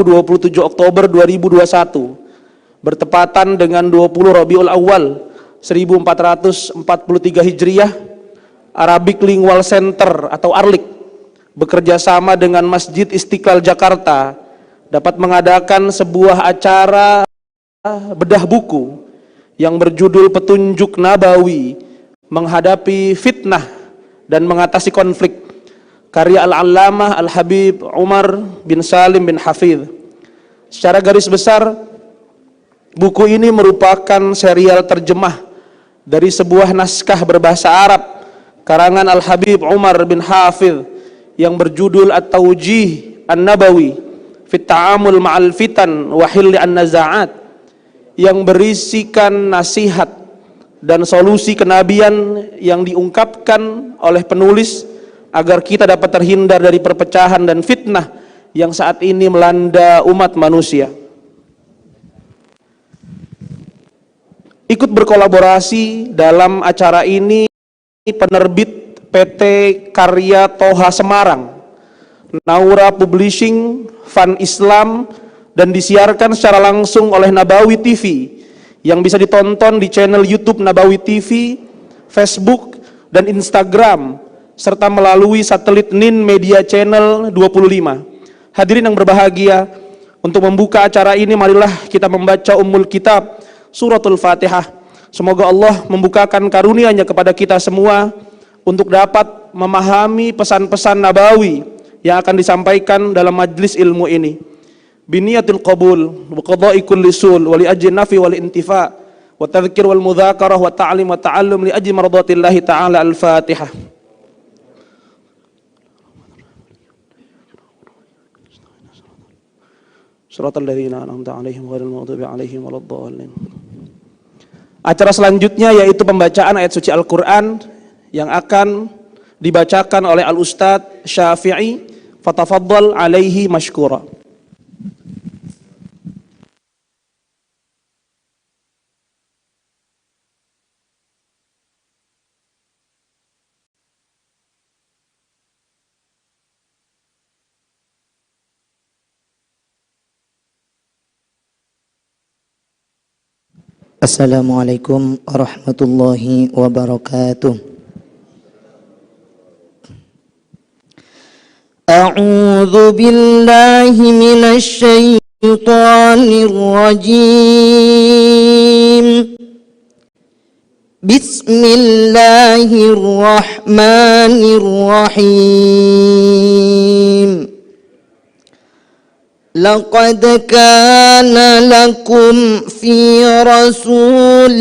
Rabu 27 Oktober 2021 bertepatan dengan 20 Rabiul Awal 1443 Hijriah. Arabic Lingual Center atau ARLIC bekerja sama dengan Masjid Istiqlal Jakarta dapat mengadakan sebuah acara bedah buku yang berjudul Petunjuk Nabawi Menghadapi Fitnah dan Mengatasi Konflik, karya Al-Allamah Al-Habib Umar bin Salim bin Hafidh. Secara garis besar, buku ini merupakan serial terjemah dari sebuah naskah berbahasa Arab karangan Al-Habib Umar bin Hafidh yang berjudul At-Tawjih An-Nabawi Fit Ta'amul Ma'al Fitan wa Hilli An-Naza'at, yang berisikan nasihat dan solusi kenabian yang diungkapkan oleh penulis agar kita dapat terhindar dari perpecahan dan fitnah yang saat ini melanda umat manusia. Ikut berkolaborasi dalam acara ini penerbit PT Karya Toha Semarang, Naura Publishing, Fan Islam, dan disiarkan secara langsung oleh Nabawi TV yang bisa ditonton di channel YouTube Nabawi TV, Facebook, dan Instagram, serta melalui satelit NIN Media Channel 25. Hadirin yang berbahagia, untuk membuka acara ini marilah kita membaca Ummul Kitab Suratul Fatihah. Semoga Allah membukakan karunia-Nya kepada kita semua untuk dapat memahami pesan-pesan Nabawi yang akan disampaikan dalam majlis ilmu ini. Biniyatul qabul wa qada'i kulli sul wa li ajli nafi wal intifa wa tadhkir wal mudzakarah wa ta'lim wa ta'allum li ajli mardatillahi ta'ala. Al-Fatihah. Shiratal ladzina an'amta 'alaihim ghairil maghdubi 'alaihim waladdallin. Acara selanjutnya yaitu pembacaan ayat suci Al-Qur'an yang akan dibacakan oleh Al-Ustadz Syafi'i. Fatafadhal alaihi mashkura. Assalamualaikum warahmatullahi wabarakatuh. A'udzu billahi minasy syaithanir rajim. Bismillahirrahmanirrahim. Laqad kana lakum fi rasulillahi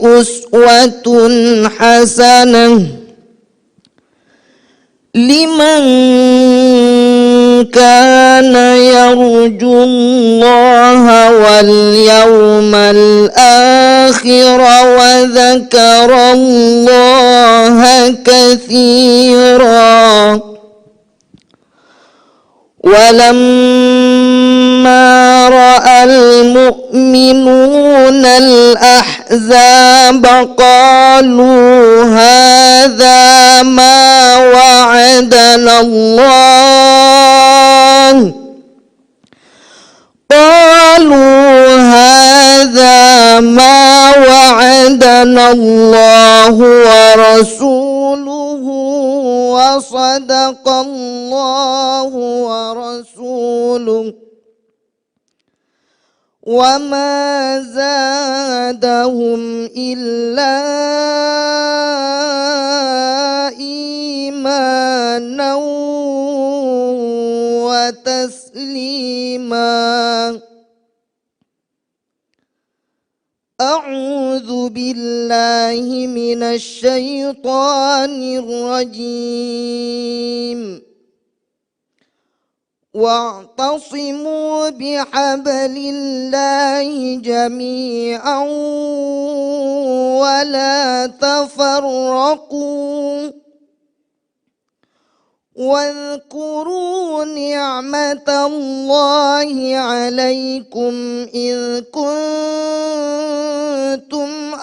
uswatun hasanah liman kana yarjullaha wal yawmal akhir wa dzakarallaha katsiran. ولما رأى المؤمنون الأحزاب قالوا هذا ما وعدنا الله ورسوله وصدق الله ورسوله وما زادهم إلا إيمانا وتسليما. أعوذ بالله من الشيطان الرجيم. واعتصموا بحبل الله جميعا ولا تفرقوا واذكروا نعمة الله عليكم إذ كنتم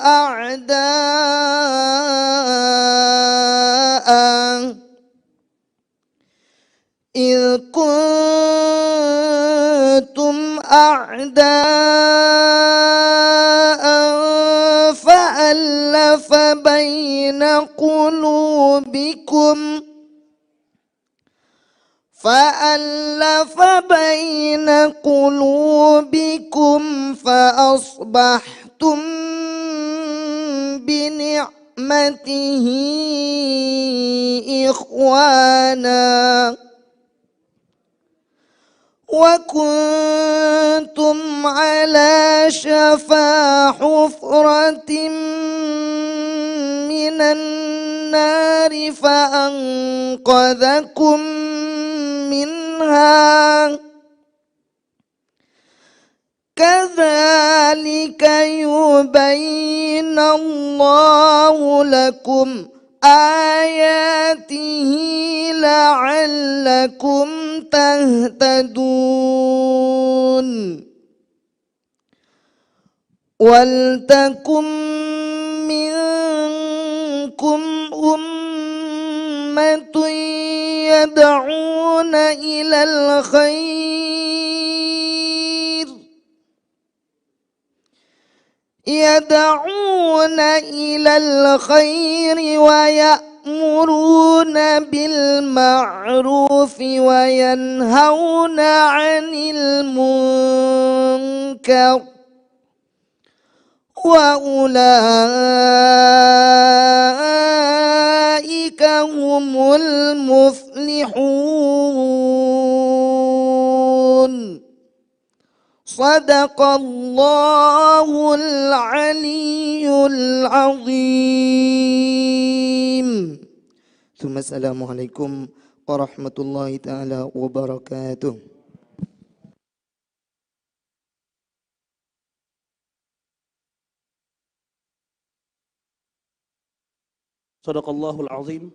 أعداء بين قلوبكم فأصبحتم بنعمته إخوانا وكنتم على شفا حفرة من النار فأنقذكم منها كذلك يبين الله لكم آياته لعلكم تهتدون ولتكن منكم أمة يدعون إلى الخير ويأمرون بالمعروف وينهون عن المنكر وأولئك هم المفلحون صدق الله العلي العظيم ثم السلام عليكم ورحمة الله تعالى وبركاته. Sadaqallahul azim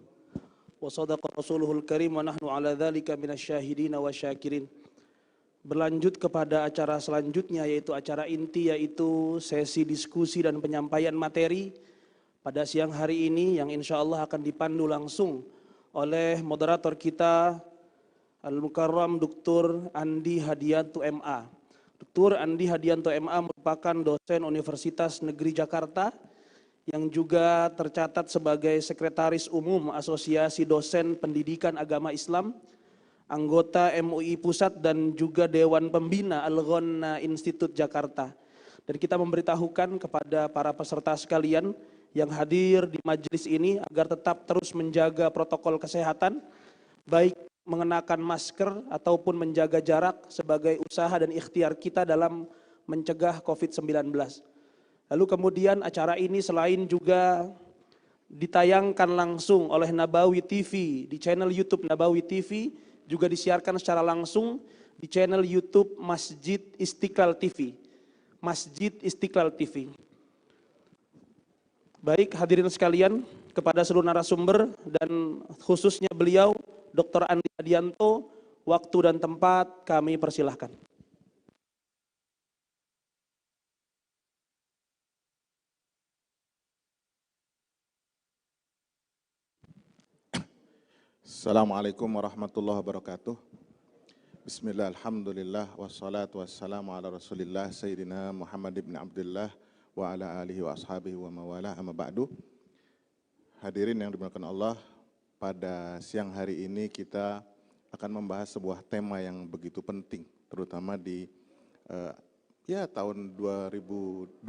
wa sadaqa rasuluhul karim wa nahnu ala dzalika minasyahidin wa syakirin. Berlanjut kepada acara selanjutnya yaitu acara inti, yaitu sesi diskusi dan penyampaian materi pada siang hari ini yang insya Allah akan dipandu langsung oleh moderator kita Al-Mukarram Dr. Andi Hadianto MA. Dr. Andi Hadianto MA merupakan dosen Universitas Negeri Jakarta yang juga tercatat sebagai Sekretaris Umum Asosiasi Dosen Pendidikan Agama Islam, anggota MUI Pusat dan juga Dewan Pembina Al-Ghonna Institute Jakarta. Dan kita memberitahukan kepada para peserta sekalian yang hadir di majelis ini agar tetap terus menjaga protokol kesehatan, baik mengenakan masker ataupun menjaga jarak sebagai usaha dan ikhtiar kita dalam mencegah COVID-19. Lalu kemudian acara ini selain juga ditayangkan langsung oleh Nabawi TV di channel YouTube Nabawi TV, juga disiarkan secara langsung di channel YouTube Masjid Istiqlal TV. Masjid Istiqlal TV. Baik hadirin sekalian, kepada seluruh narasumber dan khususnya beliau Dr. Andi Hadianto, waktu dan tempat kami persilahkan. Assalamualaikum warahmatullahi wabarakatuh. Bismillah, alhamdulillah, wassalatu wassalamu ala rasulillah Sayyidina Muhammad ibn Abdullah wa ala alihi wa ashabihi wa mawala amma ba'du. Hadirin yang dimuliakan Allah, pada siang hari ini kita akan membahas sebuah tema yang begitu penting, terutama di tahun 2019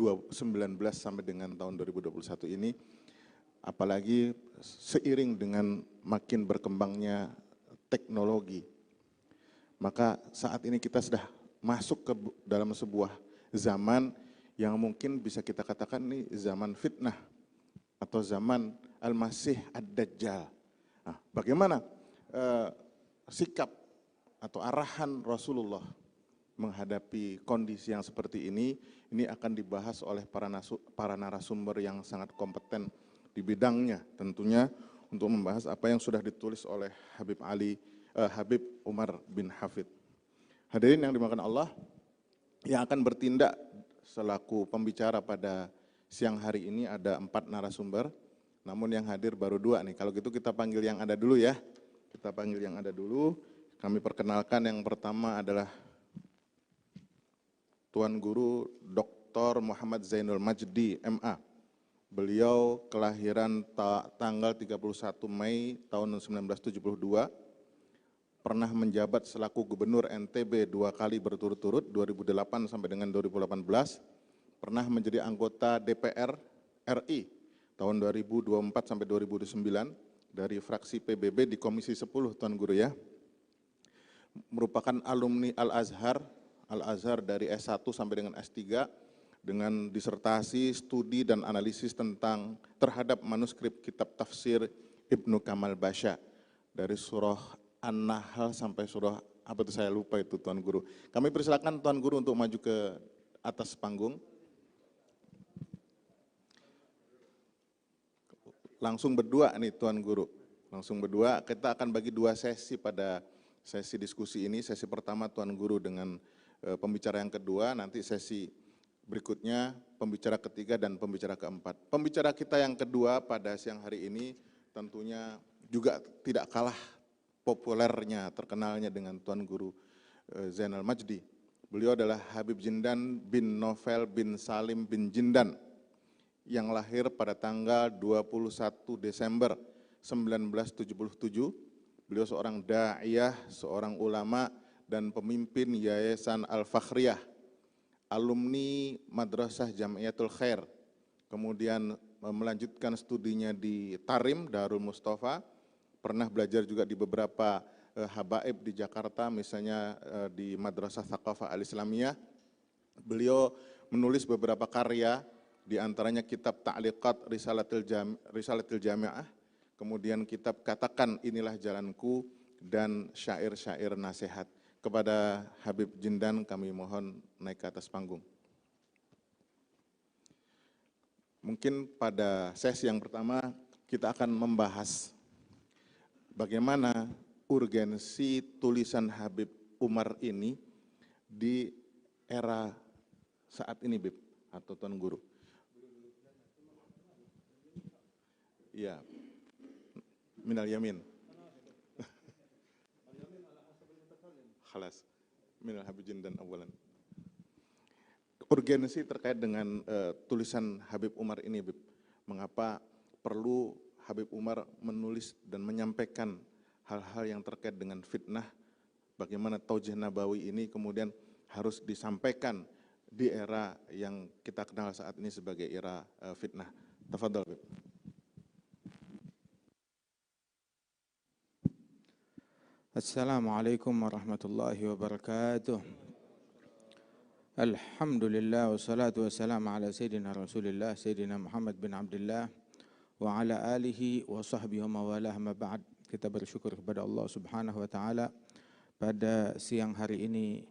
sampai dengan tahun 2021 ini, apalagi seiring dengan makin berkembangnya teknologi, maka saat ini kita sudah masuk ke dalam sebuah zaman yang mungkin bisa kita katakan ini zaman fitnah atau zaman Al-Masih Ad-Dajjal. Nah, bagaimana sikap atau arahan Rasulullah menghadapi kondisi yang seperti ini akan dibahas oleh para narasumber yang sangat kompeten di bidangnya, tentunya untuk membahas apa yang sudah ditulis oleh Habib Umar bin Hafid. Hadirin yang dimuliakan Allah, yang akan bertindak selaku pembicara pada siang hari ini ada 4 narasumber, namun yang hadir baru 2 nih. Kalau gitu kita panggil yang ada dulu ya. Kita panggil yang ada dulu. Kami perkenalkan yang pertama adalah Tuan Guru Dr. Muhammad Zainul Majdi MA, Beliau kelahiran tanggal 31 Mei tahun 1972, pernah menjabat selaku Gubernur NTB 2 kali berturut-turut, 2008 sampai dengan 2018, pernah menjadi anggota DPR RI tahun 2024 sampai 2009 dari fraksi PBB di Komisi 10, Tuan Guru ya. Merupakan alumni Al-Azhar dari S1 sampai dengan S3 dengan disertasi, studi dan analisis terhadap manuskrip kitab tafsir Ibnu Kamal Basya dari surah An-Nahl sampai surah apa itu saya lupa itu Tuan Guru. Kami persilakan Tuan Guru untuk maju ke atas panggung. Langsung berdua nih Tuan Guru, langsung berdua. Kita akan bagi 2 sesi pada sesi diskusi ini. Sesi pertama Tuan Guru dengan pembicara yang kedua, nanti sesi berikutnya pembicara ketiga dan pembicara keempat. Pembicara kita yang kedua pada siang hari ini tentunya juga tidak kalah populernya, terkenalnya dengan Tuan Guru Zainal Majdi. Beliau adalah Habib Jindan bin Novel bin Salim bin Jindan yang lahir pada tanggal 21 Desember 1977. Beliau seorang da'iyah, seorang ulama dan pemimpin Yayasan Al-Fakhriyah, alumni Madrasah Jamiatul Khair, kemudian melanjutkan studinya di Tarim, Darul Mustafa, pernah belajar juga di beberapa habaib di Jakarta, misalnya di Madrasah Thaqafah Al-Islamiyah. Beliau menulis beberapa karya, di antaranya kitab Ta'liqat Risalatil Jami'ah, kemudian kitab Katakan Inilah Jalanku, dan syair-syair nasihat. Kepada Habib Jindan kami mohon naik ke atas panggung. Mungkin pada sesi yang pertama kita akan membahas bagaimana urgensi tulisan Habib Umar ini di era saat ini, Bib, atau Tuan Guru. Iya, minal yamin. Khalas, minal Habib Jindan awalan. Urgensi terkait dengan tulisan Habib Umar ini, Bib. Mengapa perlu Habib Umar menulis dan menyampaikan hal-hal yang terkait dengan fitnah, bagaimana Taujih Nabawi ini kemudian harus disampaikan di era yang kita kenal saat ini sebagai era fitnah. Tafadhal, Bib. Assalamualaikum warahmatullahi wabarakatuh. Alhamdulillah wassalatu wassalamu ala sayyidina Rasulillah Sayyidina Muhammad bin Abdullah wa ala alihi wa sahbihi wa mawalah ma ba'd. Kita bersyukur kepada Allah Subhanahu wa taala pada siang hari ini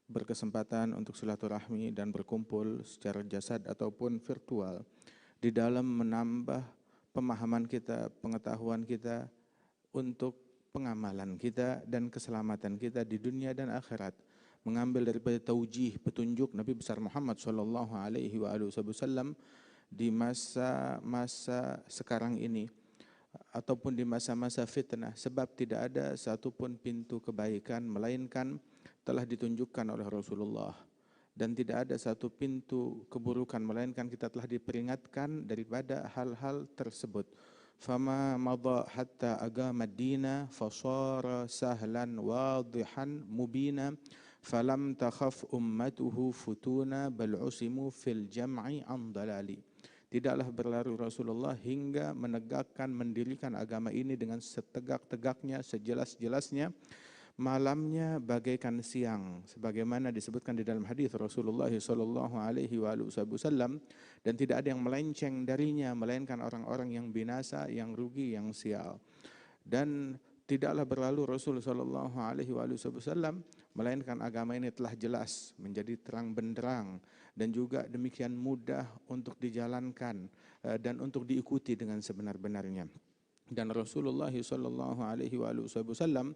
berkesempatan untuk silaturahmi dan berkumpul secara jasad ataupun virtual di dalam menambah pemahaman kita, pengetahuan kita untuk pengamalan kita dan keselamatan kita di dunia dan akhirat, mengambil daripada taujih petunjuk Nabi besar Muhammad sallallahu alaihi wasallam di masa-masa sekarang ini ataupun di masa-masa fitnah, sebab tidak ada satupun pintu kebaikan melainkan telah ditunjukkan oleh Rasulullah, dan tidak ada satu pintu keburukan melainkan kita telah diperingatkan daripada hal-hal tersebut. Fama madha hatta agama ad-dina fasara sahlan wadihan mubina falam takhaf ummatuhu futuna bal usimu fil jam'i an dalali. Tidaklah berlalu Rasulullah hingga menegakkan, mendirikan agama ini dengan setegak-tegaknya, sejelas-jelasnya. Malamnya bagaikan siang, sebagaimana disebutkan di dalam hadis Rasulullah sallallahu alaihi wasallam, dan tidak ada yang melenceng darinya melainkan orang-orang yang binasa, yang rugi, yang sial. Dan tidaklah berlalu Rasul sallallahu alaihi wasallam melainkan agama ini telah jelas, menjadi terang benderang dan juga demikian mudah untuk dijalankan dan untuk diikuti dengan sebenar-benarnya. Dan Rasulullah sallallahu alaihi wasallam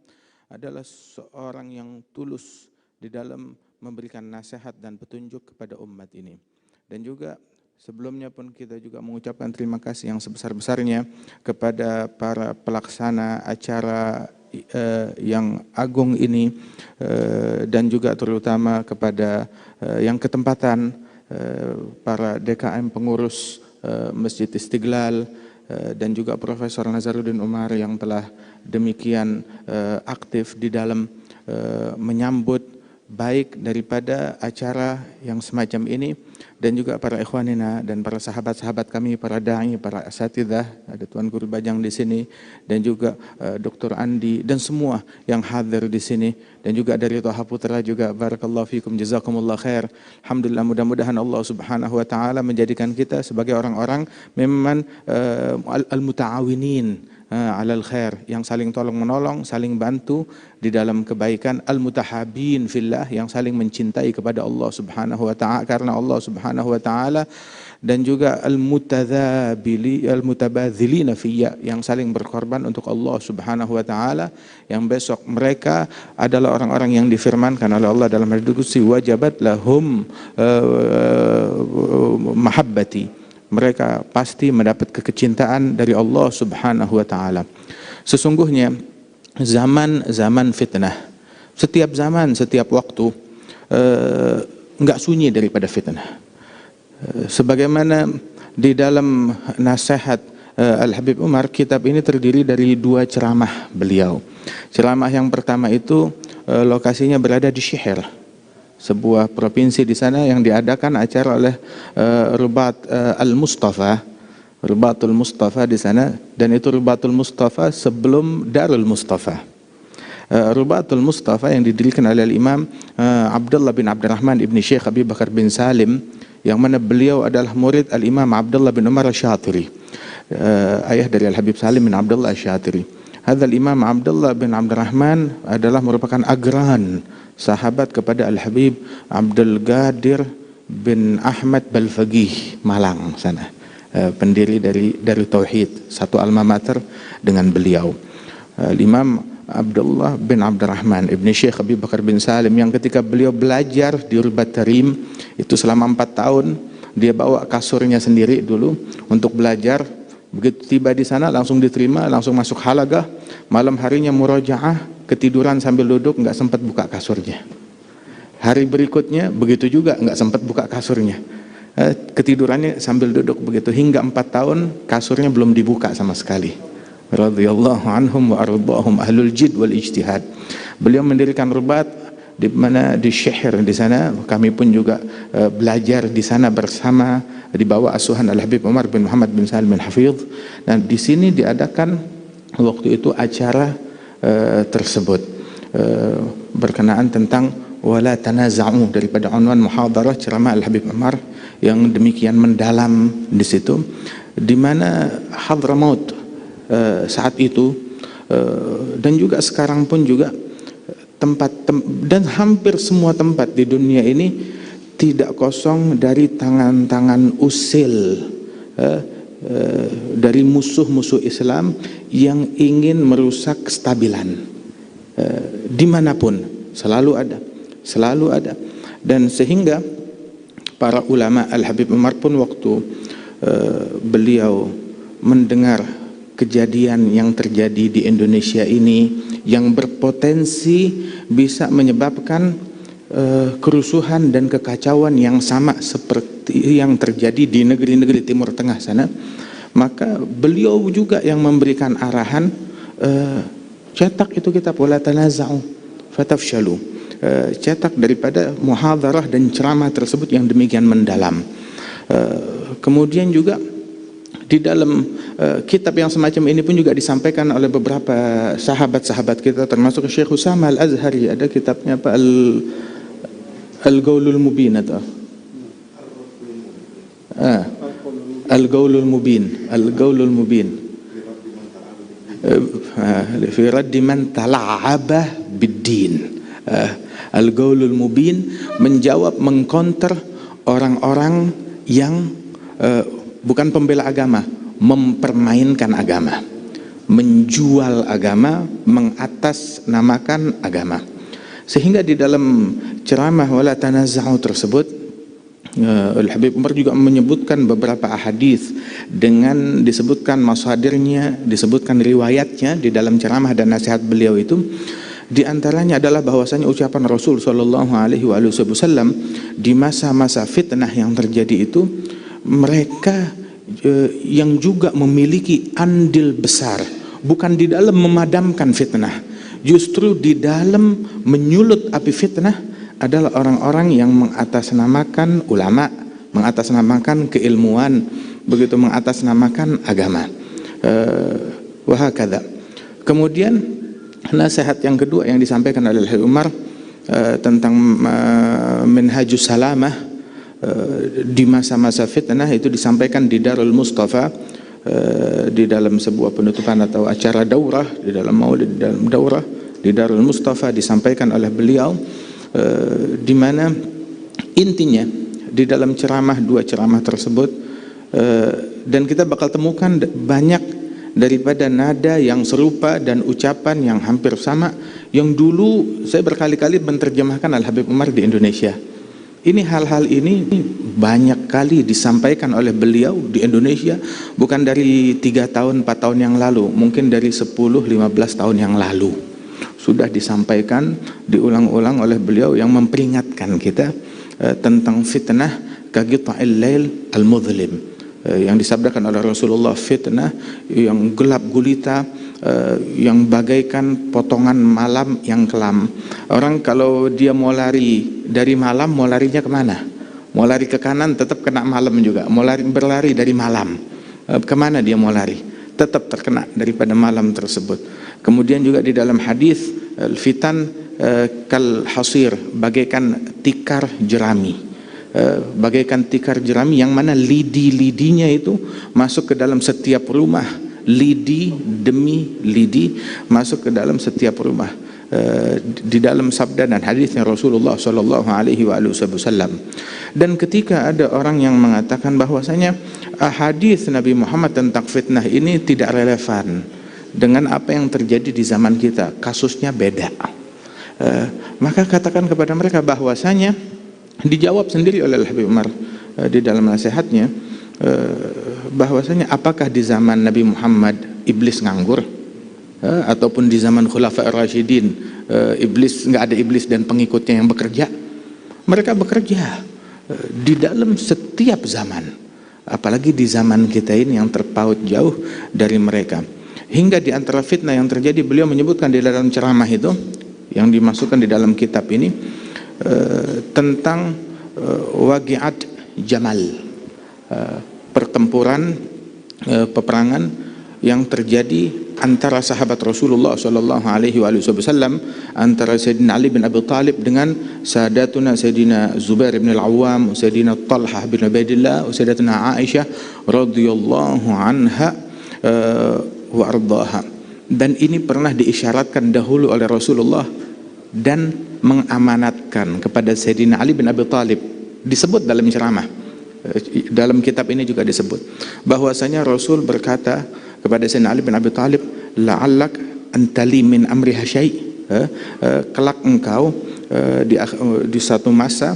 adalah seorang yang tulus di dalam memberikan nasihat dan petunjuk kepada umat ini. Dan juga sebelumnya pun kita juga mengucapkan terima kasih yang sebesar-besarnya kepada para pelaksana acara yang agung ini, dan juga terutama kepada yang ketempatan para DKM pengurus Masjid Istiqlal, dan juga Profesor Nazaruddin Umar yang telah demikian aktif di dalam menyambut baik daripada acara yang semacam ini, dan juga para ikhwanina dan para sahabat-sahabat kami, para da'i, para asatidzah, ada Tuan Guru Bajang di sini, dan juga Dr. Andi dan semua yang hadir di sini, dan juga dari Toha Putra juga, barakallahu fikum, jazakumullah khair. Alhamdulillah, mudah-mudahan Allah Subhanahu wa taala menjadikan kita sebagai orang-orang memang al-muta'awinin alal khair, yang saling tolong menolong, saling bantu di dalam kebaikan, al-mutahabin fillah, yang saling mencintai kepada Allah Subhanahu wa taala karena Allah Subhanahu wa taala, dan juga al-mutabadzilina fiyya, yang saling berkorban untuk Allah Subhanahu wa taala, yang besok mereka adalah orang-orang yang difirmankan oleh Allah dalam hadits qudsi, wajabat lahum mahabbati, mereka pasti mendapat kecintaan dari Allah Subhanahu wa taala. Sesungguhnya zaman fitnah, setiap zaman, setiap waktu enggak sunyi daripada fitnah. Sebagaimana di dalam nasihat Al-Habib Umar, kitab ini terdiri dari 2 ceramah beliau. Ceramah yang pertama itu lokasinya berada di Syihir, sebuah provinsi di sana, yang diadakan acara oleh Rubat Al-Mustafa, Rubatul Mustafa di sana, dan itu Rubatul Mustafa sebelum Darul Mustafa. Rubatul Mustafa yang didirikan oleh Imam Abdullah bin Abdurrahman ibni Syekh Abi Bakar bin Salim, yang mana beliau adalah murid Al-Imam Abdullah bin Umar Asy-Syatiri, ayah dari Al-Habib Salim bin Abdullah Asy-Syatiri. Hadzal Imam Abdullah bin Abdurrahman adalah merupakan agran sahabat kepada Al-Habib Abdul Qadir bin Ahmad Balfaqih Malang sana, pendiri dari Tauhid, satu alma mater dengan beliau. Imam Abdullah bin Abdurrahman ibni Syekh Abi Bakar bin Salim, yang ketika beliau belajar di Rubat Tarim itu selama 4 tahun, dia bawa kasurnya sendiri dulu untuk belajar. Begitu tiba di sana langsung diterima, langsung masuk halagah. Malam harinya murojaah, ketiduran sambil duduk, nggak sempat buka kasurnya. Hari berikutnya begitu juga, nggak sempat buka kasurnya. Ketidurannya sambil duduk begitu, hingga 4 tahun kasurnya belum dibuka sama sekali. Radhiyallahu anhum wa ardhahum ahlul jid wal ijtihad. Beliau mendirikan Rubat di mana di Syihir di sana. Kami pun juga belajar di sana bersama di bawah asuhan Al-Habib Umar bin Muhammad bin Salim bin Hafidh. Dan di sini diadakan waktu itu acara tersebut berkenaan tentang wala tanaza'u, daripada unwan muhadarah ceramah Al-Habib Umar yang demikian mendalam di situ, di mana Hadramaut saat itu dan juga sekarang pun juga dan hampir semua tempat di dunia ini tidak kosong dari tangan-tangan usil dari musuh-musuh Islam yang ingin merusak kestabilan. Dimanapun selalu ada, dan sehingga para ulama Al-Habib Umar pun waktu beliau mendengar kejadian yang terjadi di Indonesia ini yang berpotensi bisa menyebabkan kerusuhan dan kekacauan yang sama seperti yang terjadi di negeri-negeri Timur Tengah sana, maka beliau juga yang memberikan arahan, cetak itu kitab wala tanaza'u fatafshalu, cetak daripada muhadarah dan ceramah tersebut yang demikian mendalam. Kemudian juga di dalam kitab yang semacam ini pun juga disampaikan oleh beberapa sahabat-sahabat kita, termasuk Syekh Usama Al-Azhari, ada kitabnya apa, Al-Qaulul Mubin atau Al-Qaulul Mubin fi raddi man tala'aba bid-din. Al-Qaulul Mubin menjawab, mengkonter orang-orang yang bukan pembela agama, mempermainkan agama, menjual agama, mengatasnamakan agama. Sehingga di dalam ceramah wala tanaza'u tersebut, Al-Habib Umar juga menyebutkan beberapa ahadits dengan disebutkan masadirnya, disebutkan riwayatnya di dalam ceramah dan nasihat beliau itu. Di antaranya adalah bahwasanya ucapan Rasul sallallahu alaihi wasallam di masa-masa fitnah yang terjadi itu, mereka yang juga memiliki andil besar, bukan di dalam memadamkan fitnah, justru di dalam menyulut api fitnah adalah orang-orang yang mengatasnamakan ulama, mengatasnamakan keilmuan, begitu mengatasnamakan agama. Wahakadha. Kemudian nasihat yang kedua yang disampaikan oleh Habib Umar tentang Minhajus Salamah di masa-masa fitnah itu disampaikan di Darul Mustafa, di dalam sebuah penutupan atau acara daurah, di dalam maulid, di dalam daurah di Darul Mustafa disampaikan oleh beliau, di mana intinya di dalam ceramah, dua ceramah tersebut, dan kita bakal temukan banyak daripada nada yang serupa dan ucapan yang hampir sama yang dulu saya berkali-kali menerjemahkan Al-Habib Umar di Indonesia. Ini hal-hal ini banyak kali disampaikan oleh beliau di Indonesia, bukan dari 3 tahun, 4 tahun yang lalu, mungkin dari 10-15 tahun yang lalu sudah disampaikan, diulang-ulang oleh beliau yang memperingatkan kita tentang fitnah kaqita'il lail al-mudhlim, yang disabdakan oleh Rasulullah, fitnah yang gelap gulita, yang bagaikan potongan malam yang kelam. Orang kalau dia mau lari dari malam, mau larinya kemana? Mau lari ke kanan tetap kena malam juga. Mau berlari dari malam, kemana dia mau lari? Tetap terkena daripada malam tersebut. Kemudian juga di dalam hadis, fitan kal hasir, bagaikan tikar jerami, bagaikan tikar jerami yang mana lidi-lidinya itu masuk ke dalam setiap rumah. Lidi demi lidi masuk ke dalam setiap rumah, di dalam sabda dan hadisnya Rasulullah Shallallahu Alaihi Wasallam. Dan ketika ada orang yang mengatakan bahwasanya hadis Nabi Muhammad tentang fitnah ini tidak relevan dengan apa yang terjadi di zaman kita, kasusnya beda, maka katakan kepada mereka bahwasanya dijawab sendiri oleh Habib Umar di dalam nasihatnya, bahwasanya apakah di zaman Nabi Muhammad iblis nganggur, ataupun di zaman Khulafa Ar-Rasyidin iblis, nggak ada iblis dan pengikutnya yang bekerja? Mereka bekerja di dalam setiap zaman, apalagi di zaman kita ini yang terpaut jauh dari mereka. Hingga di antara fitnah yang terjadi, beliau menyebutkan di dalam ceramah itu yang dimasukkan di dalam kitab ini tentang waqi'at Jamal, pertempuran, peperangan yang terjadi antara sahabat Rasulullah Sallallahu Alaihi Wasallam, antara Sayyidina Ali bin Abi Thalib dengan Sadatuna Sayyidina Zubair bin Al-Awwam, Sayyidina Talha bin Ubaidillah, Sayyidatuna Aisyah radhiyallahu anha wa ardaha. Dan ini pernah diisyaratkan dahulu oleh Rasulullah dan mengamanatkan kepada Sayyidina Ali bin Abi Thalib. Disebut dalam ceramah, dalam kitab ini juga disebut bahwasanya Rasul berkata kepada Sayyidina Ali bin Abi Thalib, la'allak antali min amri hasyai, kelak engkau di satu masa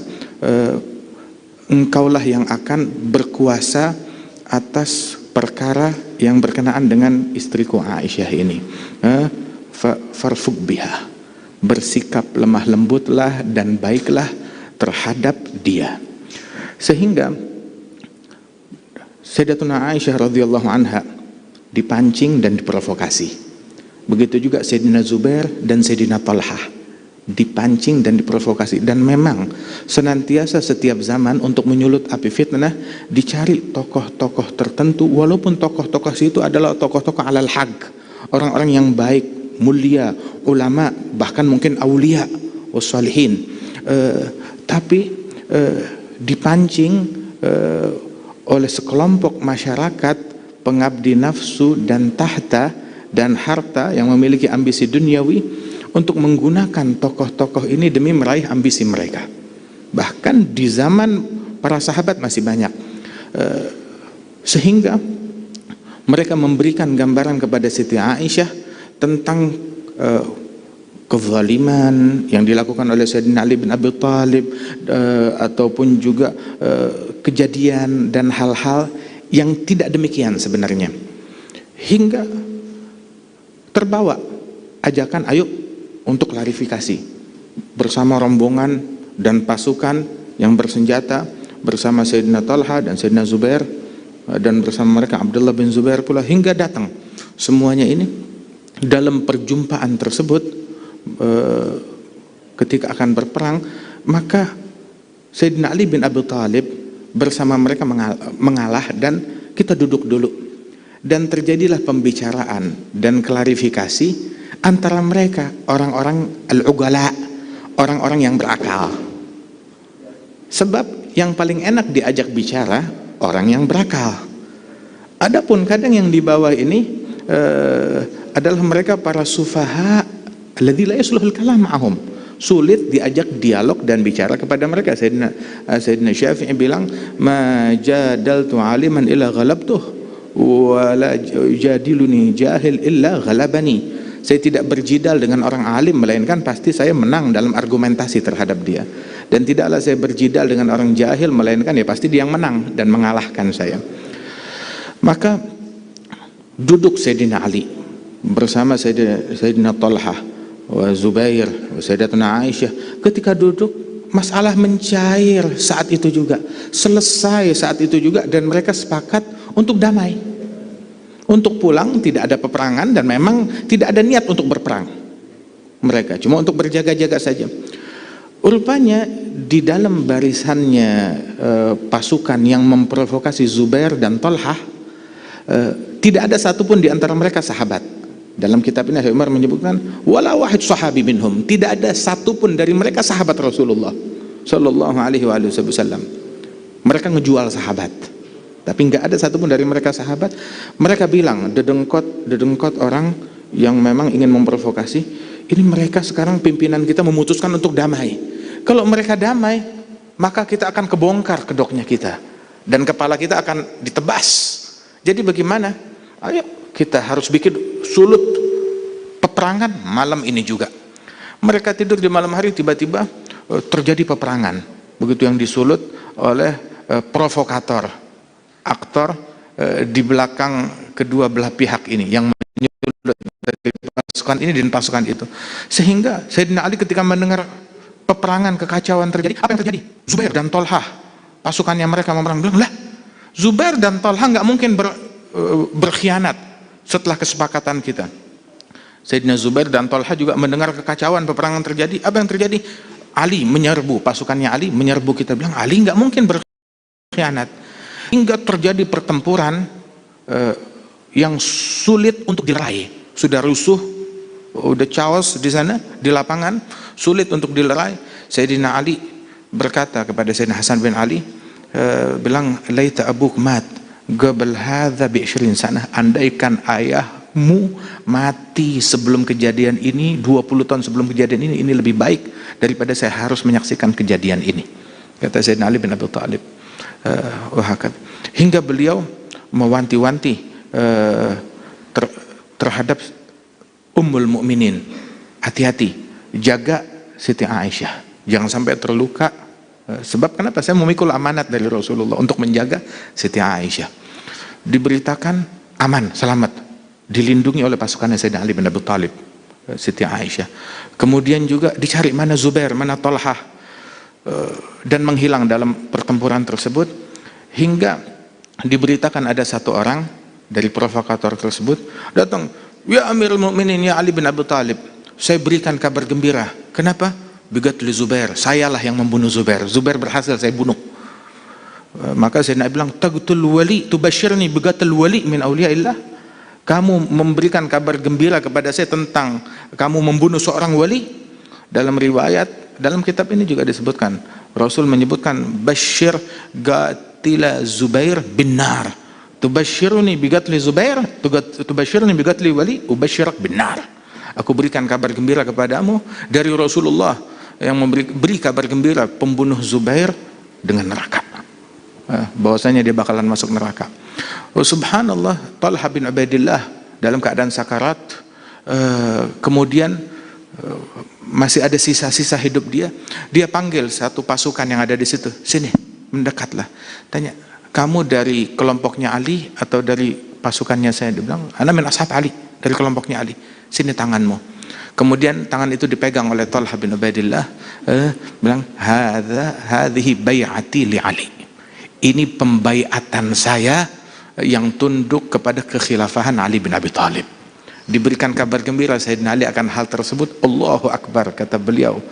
engkaulah yang akan berkuasa atas perkara yang berkenaan dengan istriku Aisyah ini. Farfuk biha, bersikap lemah lembutlah dan baiklah terhadap dia. Sehingga Sayyidatuna Aisyah radhiyallahu anha dipancing dan diprovokasi. Begitu juga Sayyidina Zubair dan Sayyidina Talha dipancing dan diprovokasi. Dan memang senantiasa setiap zaman untuk menyulut api fitnah dicari tokoh-tokoh tertentu, walaupun tokoh-tokoh itu adalah tokoh-tokoh alal haq, orang-orang yang baik, mulia, ulama, bahkan mungkin aulia wassalihin, tapi dipancing oleh sekelompok masyarakat pengabdi nafsu dan tahta dan harta yang memiliki ambisi duniawi untuk menggunakan tokoh-tokoh ini demi meraih ambisi mereka. Bahkan di zaman para sahabat masih banyak, sehingga mereka memberikan gambaran kepada Siti Aisyah tentang kezaliman yang dilakukan oleh Sayyidina Ali bin Abi Thalib, ataupun juga kejadian dan hal-hal yang tidak demikian sebenarnya, hingga terbawa ajakan ayo untuk klarifikasi bersama rombongan dan pasukan yang bersenjata bersama Sayyidina Talha dan Sayyidina Zubair dan bersama mereka Abdullah bin Zubair pula, hingga datang semuanya ini. Dalam perjumpaan tersebut ketika akan berperang, maka Sayyidina Ali bin Abi Thalib bersama mereka mengalah, dan kita duduk dulu, dan terjadilah pembicaraan dan klarifikasi antara mereka, orang-orang al-ugala, orang-orang yang berakal. Sebab yang paling enak diajak bicara orang yang berakal. Adapun kadang yang di bawah ini adalah mereka para sufaha alladzi la yasluhul kalam ma'hum. Sulit diajak dialog dan bicara kepada mereka. Sayyidina Syafi'i bilang, ma jadaltu aliman illa ghalabtuh wa la jadiluni jahil illa ghalabani. Saya tidak berjidal dengan orang alim, melainkan pasti saya menang dalam argumentasi terhadap dia. Dan tidaklah saya berjidal dengan orang jahil, melainkan ya pasti dia yang menang dan mengalahkan saya. Maka duduk Sayyidina Ali bersama Sayyidina Talha wa Zubair wa Sayyidatuna Aisyah. Ketika duduk, masalah mencair saat itu juga, selesai saat itu juga, dan mereka sepakat untuk damai, untuk pulang, tidak ada peperangan, dan memang tidak ada niat untuk berperang. Mereka cuma untuk berjaga-jaga saja. Rupanya di dalam barisannya pasukan yang memprovokasi Zubair dan Talha, tidak ada satupun di antara mereka sahabat. Dalam kitab ini Umar menyebutkan, wala wahid sahabi minhum, tidak ada satupun dari mereka sahabat Rasulullah sallallahu alaihi wasallam. Mereka ngejual sahabat, tapi nggak ada satupun dari mereka sahabat. Mereka bilang, dedengkot orang yang memang ingin memprovokasi, ini mereka sekarang pimpinan kita memutuskan untuk damai. Kalau mereka damai, maka kita akan kebongkar kedoknya kita, dan kepala kita akan ditebas. Jadi bagaimana? Ayo kita harus bikin sulut peperangan malam ini juga. Mereka tidur di malam hari, tiba-tiba terjadi peperangan. Begitu yang disulut oleh provokator, aktor di belakang kedua belah pihak ini, yang menyulut dari pasukan ini dan pasukan itu. Sehingga Sayyidina Ali ketika mendengar peperangan, kekacauan terjadi, apa yang terjadi? Zubair dan Talha, pasukannya mereka memerang, bilang, lah Zubair dan Talha nggak mungkin berkhianat setelah kesepakatan kita. Sayyidina Zubair dan Talha juga mendengar kekacauan, peperangan terjadi. Apa yang terjadi? Ali menyerbu, pasukannya Ali menyerbu kita, bilang Ali nggak mungkin berkhianat. Hingga terjadi pertempuran yang sulit untuk diraih. Sudah rusuh, udah chaos di sana, di lapangan, sulit untuk dilerai. Sayyidina Ali berkata kepada Sayyidina Hasan bin Ali, bilang, laita abuk mat qabl hadza bi 20 sana, andaikan ayahmu mati sebelum kejadian ini, 20 tahun sebelum kejadian ini lebih baik daripada saya harus menyaksikan kejadian ini, kata Sayyidina Ali bin Abi Thalib. Hingga beliau mewanti-wanti terhadap Ummul Mukminin, hati-hati, jaga Siti Aisyah, jangan sampai terluka. Sebab kenapa? Saya memikul amanat dari Rasulullah untuk menjaga Siti Aisyah. Diberitakan aman, selamat, dilindungi oleh pasukannya Sayyidina Ali bin Abi Thalib, Siti Aisyah. Kemudian juga dicari mana Zubair, mana Talha, dan menghilang dalam pertempuran tersebut. Hingga diberitakan ada satu orang dari provokator tersebut datang, ya Amirul Mukminin, ya Ali bin Abi Thalib, saya berikan kabar gembira. Kenapa? Bigatli Zubair, sayalah yang membunuh Zubair. Zubair berhasil saya bunuh. Maka Sayyidina bilang, tagtul wali tubashirni bigatul wali min awliyaillah. Kamu memberikan kabar gembira kepada saya tentang kamu membunuh seorang wali. Dalam riwayat, dalam kitab ini juga disebutkan, Rasul menyebutkan, bashir gatila Zubair bin nar. Tubashiruni bigatli Zubair, tubashirni bigatli wali, ubashirak bin nar. Aku berikan kabar gembira kepadamu dari Rasulullah yang beri kabar gembira pembunuh Zubair dengan neraka, bahwasanya dia bakalan masuk neraka. Subhanallah, Talha bin Ubaidillah dalam keadaan sakarat, kemudian masih ada sisa-sisa hidup dia. Dia panggil satu pasukan yang ada di situ, sini, mendekatlah. Tanya, kamu dari kelompoknya Ali atau dari pasukannya saya? Dia bilang, ana min ashab Ali, dari kelompoknya Ali. Sini tanganmu. Kemudian tangan itu dipegang oleh Talha bin Ubaidillah, bilang, hadhihi bai'ati li Ali. Ini pembaiatan saya yang tunduk kepada kekhilafahan Ali bin Abi Thalib. Diberikan kabar gembira Sayyidina Ali akan hal tersebut. Allahu Akbar, kata beliau,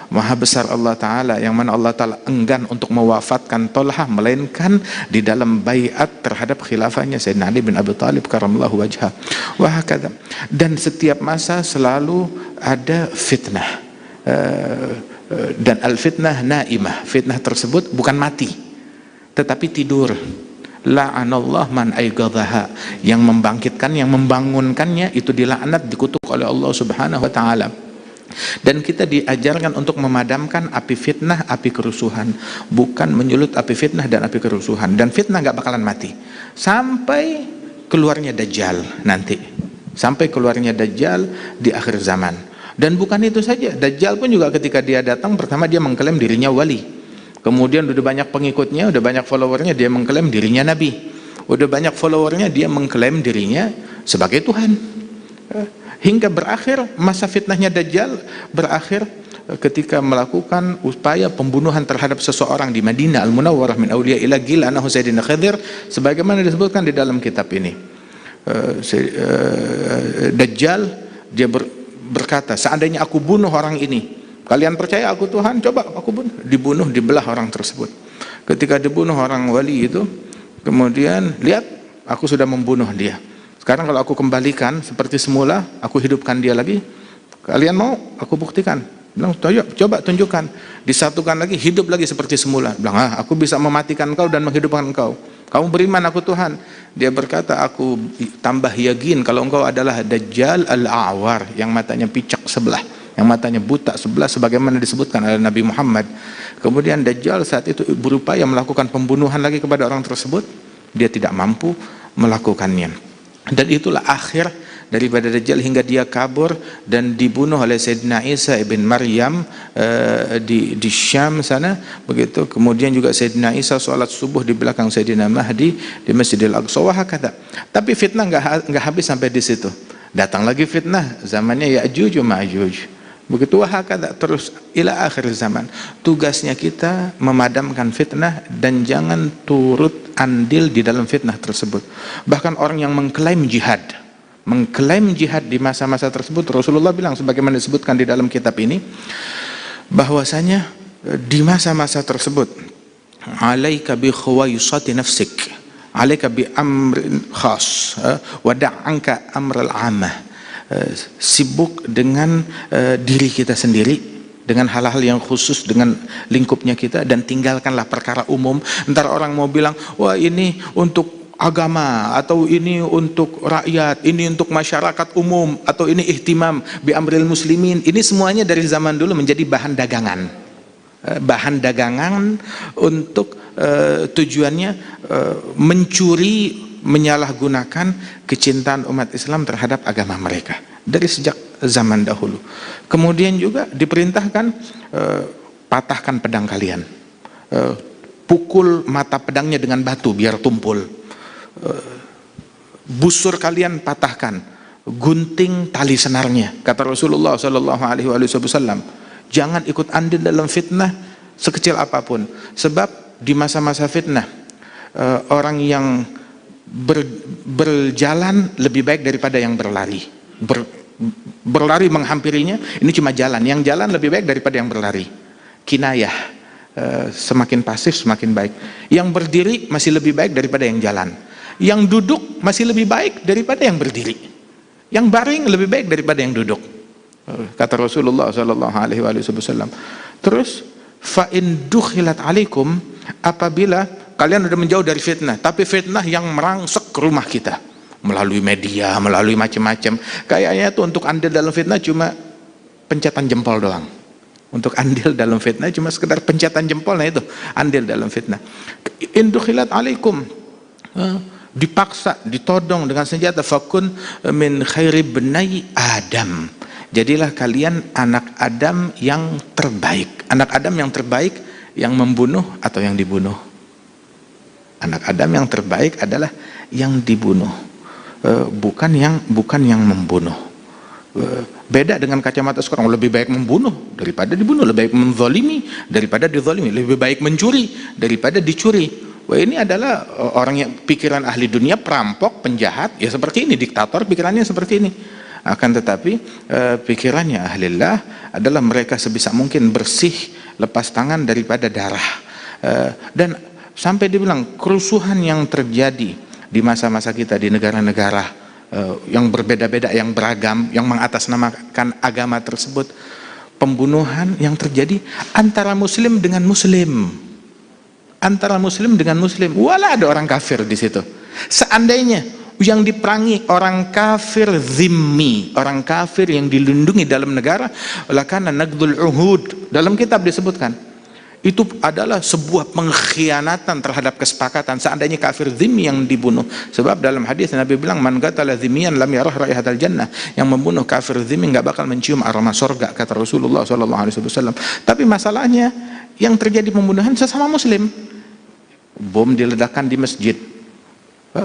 maha besar Allah Ta'ala, yang mana Allah Ta'ala enggan untuk mewafatkan Tolhah melainkan di dalam baiat terhadap khilafahnya Sayyidina Ali bin Abi Thalib karamallahu wajhah. Wahakadha. Dan setiap masa selalu ada fitnah, dan al-fitnah naimah. Fitnah tersebut bukan mati tetapi tidur. La'anallah man aigadhaha, yang membangkitkan, yang membangunkannya itu dilaknat, dikutuk oleh Allah Subhanahu wa taala. Dan kita diajarkan untuk memadamkan api fitnah, api kerusuhan, bukan menyulut api fitnah dan api kerusuhan. Dan fitnah gak bakalan mati sampai keluarnya Dajjal nanti, sampai keluarnya Dajjal di akhir zaman. Dan bukan itu saja, Dajjal pun juga ketika dia datang, pertama dia mengklaim dirinya wali. Kemudian udah banyak pengikutnya, udah banyak followernya, dia mengklaim dirinya nabi. Udah banyak followernya, dia mengklaim dirinya sebagai Tuhan. Hingga berakhir masa fitnahnya Dajjal, berakhir ketika melakukan upaya pembunuhan terhadap seseorang di Madinah Al-Munawwarah min awliyaillah Gilanahu Sayyidina Khidir, sebagaimana disebutkan di dalam kitab ini. Dajjal dia berkata, seandainya aku bunuh orang ini, kalian percaya aku Tuhan? Coba aku bunuh. Dibunuh, dibelah orang tersebut. Ketika dibunuh orang wali itu, kemudian lihat, aku sudah membunuh dia. Sekarang kalau aku kembalikan seperti semula, aku hidupkan dia lagi, kalian mau? Aku buktikan. Bilang, coba tunjukkan. Disatukan lagi, hidup lagi seperti semula. Bilang, aku bisa mematikan engkau dan menghidupkan engkau. Kamu beriman aku Tuhan. Dia berkata, aku tambah yakin kalau engkau adalah Dajjal al-A'war, yang matanya picak sebelah, yang matanya buta sebelah, sebagaimana disebutkan oleh Nabi Muhammad. Kemudian Dajjal saat itu berupaya melakukan pembunuhan lagi kepada orang tersebut, dia tidak mampu melakukannya. Dan itulah akhir daripada Dajjal hingga dia kabur dan dibunuh oleh Sayyidina Isa ibn Maryam di Syam sana, begitu. Kemudian juga Sayyidina Isa sholat subuh di belakang Sayyidina Mahdi di Masjidil Aqsa. Kata. Tapi fitnah nggak habis sampai di situ. Datang lagi fitnah zamannya Ya'juj wa Ma'juj. Begitu wahakadha terus ila akhir zaman. Tugasnya kita memadamkan fitnah dan jangan turut andil di dalam fitnah tersebut. Bahkan orang yang mengklaim jihad di masa-masa tersebut, Rasulullah bilang sebagaimana disebutkan di dalam kitab ini, bahwasanya di masa-masa tersebut, alaika bi khawaisati nafsik, alaika bi amrin khas, wa da'anka amral amah. Sibuk dengan diri kita sendiri, dengan hal-hal yang khusus dengan lingkupnya kita, dan tinggalkanlah perkara umum. Ntar orang mau bilang, wah ini untuk agama, atau ini untuk rakyat, ini untuk masyarakat umum, atau ini ihtimam bi amril muslimin. Ini semuanya dari zaman dulu menjadi bahan dagangan untuk tujuannya mencuri, menyalahgunakan kecintaan umat Islam terhadap agama mereka dari sejak zaman dahulu. Kemudian juga diperintahkan, patahkan pedang kalian, pukul mata pedangnya dengan batu biar tumpul, busur kalian patahkan, gunting tali senarnya. Kata Rasulullah SAW, jangan ikut andil dalam fitnah sekecil apapun, sebab di masa-masa fitnah orang yang berjalan lebih baik daripada yang berlari. Berlari menghampirinya, ini cuma jalan. Yang jalan lebih baik daripada yang berlari. Kinayah, semakin pasif semakin baik. Yang berdiri masih lebih baik daripada yang jalan. Yang duduk masih lebih baik daripada yang berdiri. Yang baring lebih baik daripada yang duduk. Kata Rasulullah SAW. Terus, fa in dukhilat alaikum, apabila kalian sudah menjauh dari fitnah, tapi fitnah yang merangsek ke rumah kita melalui media, melalui macam-macam. Kayaknya tuh untuk andil dalam fitnah cuma pencetan jempol doang. Untuk andil dalam fitnah cuma sekedar pencetan jempol, nah itu andil dalam fitnah. Indukhilat alaikum, dipaksa, ditodong dengan senjata, fakun min khairi bnai Adam. Jadilah kalian anak Adam yang terbaik. Anak Adam yang terbaik yang membunuh atau yang dibunuh? Anak Adam yang terbaik adalah yang dibunuh, bukan yang membunuh. Beda dengan kacamata sekarang, lebih baik membunuh daripada dibunuh, lebih baik menzalimi daripada dizalimi, lebih baik mencuri daripada dicuri. Wah, ini adalah orang yang pikiran ahli dunia, perampok, penjahat, ya seperti ini, diktator pikirannya seperti ini. Akan tetapi pikirannya ahlillah adalah mereka sebisa mungkin bersih, lepas tangan daripada darah. Dan sampai dibilang kerusuhan yang terjadi di masa-masa kita di negara-negara yang berbeda-beda, yang beragam, yang mengatasnamakan agama tersebut, pembunuhan yang terjadi antara muslim dengan muslim, antara muslim dengan muslim, wala ada orang kafir di situ. Seandainya yang diperangi orang kafir zimmi, orang kafir yang dilindungi dalam negara, lakana naqdul uhud, dalam kitab disebutkan itu adalah sebuah pengkhianatan terhadap kesepakatan. Seandainya kafir zimmi yang dibunuh, sebab dalam hadis Nabi bilang man qatala zimmiyan lam yarah raihatal jannah, yang membunuh kafir zimmi nggak bakal mencium aroma surga, kata Rasulullah SAW. Tapi masalahnya yang terjadi pembunuhan sesama muslim. Bom diledakkan di masjid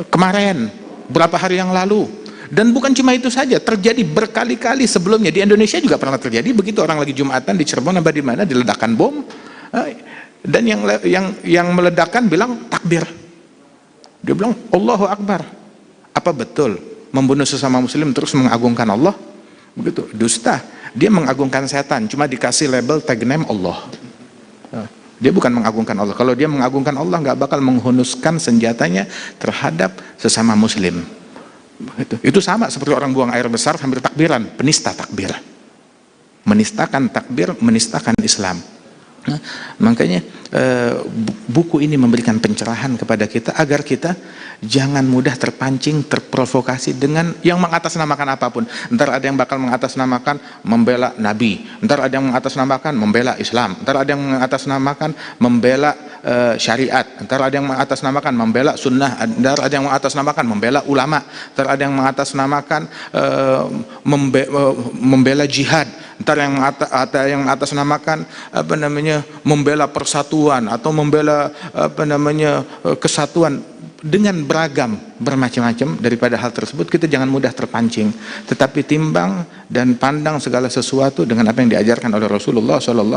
kemarin, berapa hari yang lalu. Dan bukan cuma itu saja, terjadi berkali-kali sebelumnya. Di Indonesia juga pernah terjadi, begitu orang lagi Jumatan di Cirebon apa di mana, diledakkan bom. Dan yang meledakkan bilang takbir. Dia bilang Allahu Akbar. Apa betul membunuh sesama muslim terus mengagungkan Allah? Begitu, dusta. Dia mengagungkan setan, cuma dikasih label tag name Allah. Dia bukan mengagungkan Allah. Kalau dia mengagungkan Allah, nggak bakal menghunuskan senjatanya terhadap sesama muslim. Itu sama seperti orang buang air besar sambil takbiran, penista takbir, menistakan takbir, menistakan Islam. Nah, makanya buku ini memberikan pencerahan kepada kita agar kita jangan mudah terpancing, terprovokasi dengan yang mengatasnamakan apapun. Ntar ada yang bakal mengatasnamakan membela Nabi, ntar ada yang mengatasnamakan membela Islam, ntar ada yang mengatasnamakan membela syariat, ntar ada yang mengatasnamakan membela sunnah, ntar ada yang mengatasnamakan membela ulama, ntar ada yang mengatasnamakan membela jihad, ntar yang mengatasnamakan membela persatuan atau membela kesatuan. Dengan beragam, bermacam-macam daripada hal tersebut, kita jangan mudah terpancing, tetapi timbang dan pandang segala sesuatu dengan apa yang diajarkan oleh Rasulullah SAW.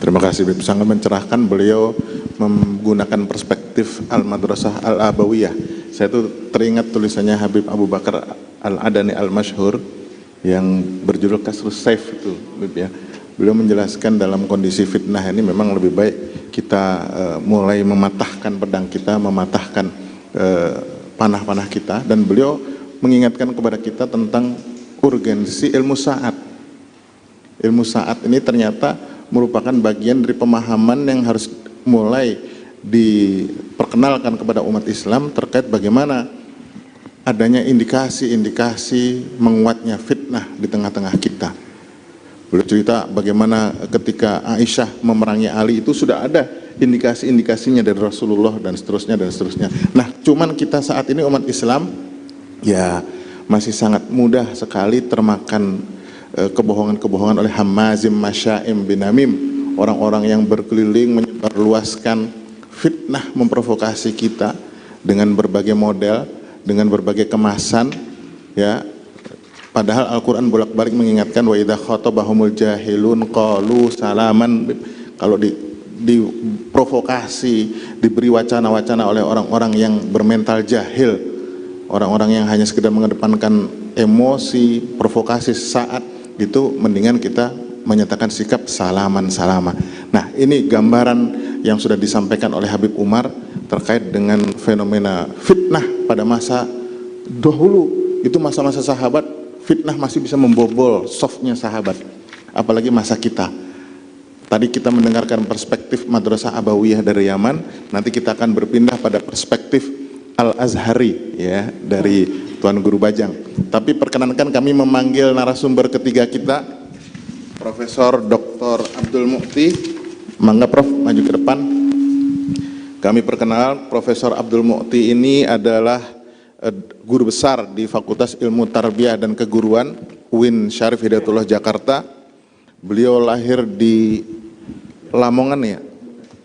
Terima kasih, sangat mencerahkan. Beliau menggunakan perspektif Al-Madrasah Al-Abawiyah. Saya tuh teringat tulisannya Habib Abu Bakar Al-Adani Al-Masyhur yang berjudul Kasrus Saif itu, ya. Beliau menjelaskan dalam kondisi fitnah ini memang lebih baik kita mulai mematahkan pedang kita, mematahkan panah-panah kita, dan beliau mengingatkan kepada kita tentang urgensi ilmu saat. Ilmu saat ini ternyata merupakan bagian dari pemahaman yang harus mulai diperkenalkan kepada umat Islam terkait bagaimana adanya indikasi-indikasi menguatnya fitnah di tengah-tengah kita. Beliau cerita bagaimana ketika Aisyah memerangi Ali itu sudah ada indikasi-indikasinya dari Rasulullah dan seterusnya dan seterusnya. Nah, cuman kita saat ini umat Islam ya masih sangat mudah sekali termakan kebohongan-kebohongan oleh hamazim masyaim binamim, orang-orang yang berkeliling menyebarluaskan fitnah, memprovokasi kita dengan berbagai model, dengan berbagai kemasan, ya. Padahal Al-Quran bolak-balik mengingatkan wa idza khatabahumul jahilun qalu salaman. Kalau diprovokasi, diberi wacana-wacana oleh orang-orang yang bermental jahil, orang-orang yang hanya sekedar mengedepankan emosi, provokasi saat itu, mendingan kita menyatakan sikap salaman-salama. Nah, ini gambaran yang sudah disampaikan oleh Habib Umar terkait dengan fenomena fitnah pada masa dahulu. Itu masa-masa sahabat, fitnah masih bisa membobol softnya sahabat, apalagi masa kita. Tadi kita mendengarkan perspektif Madrasah Abawiyah dari Yaman, nanti kita akan berpindah pada perspektif Al-Azhari, ya, dari Tuan Guru Bajang. Tapi perkenankan kami memanggil narasumber ketiga kita, Profesor Dr. Abdul Mu'ti. Mangga Prof, maju ke depan. Kami perkenal Profesor Abdul Mu'ti ini adalah guru besar di Fakultas Ilmu Tarbiyah dan Keguruan UIN Syarif Hidayatullah Jakarta. Beliau lahir di Lamongan, ya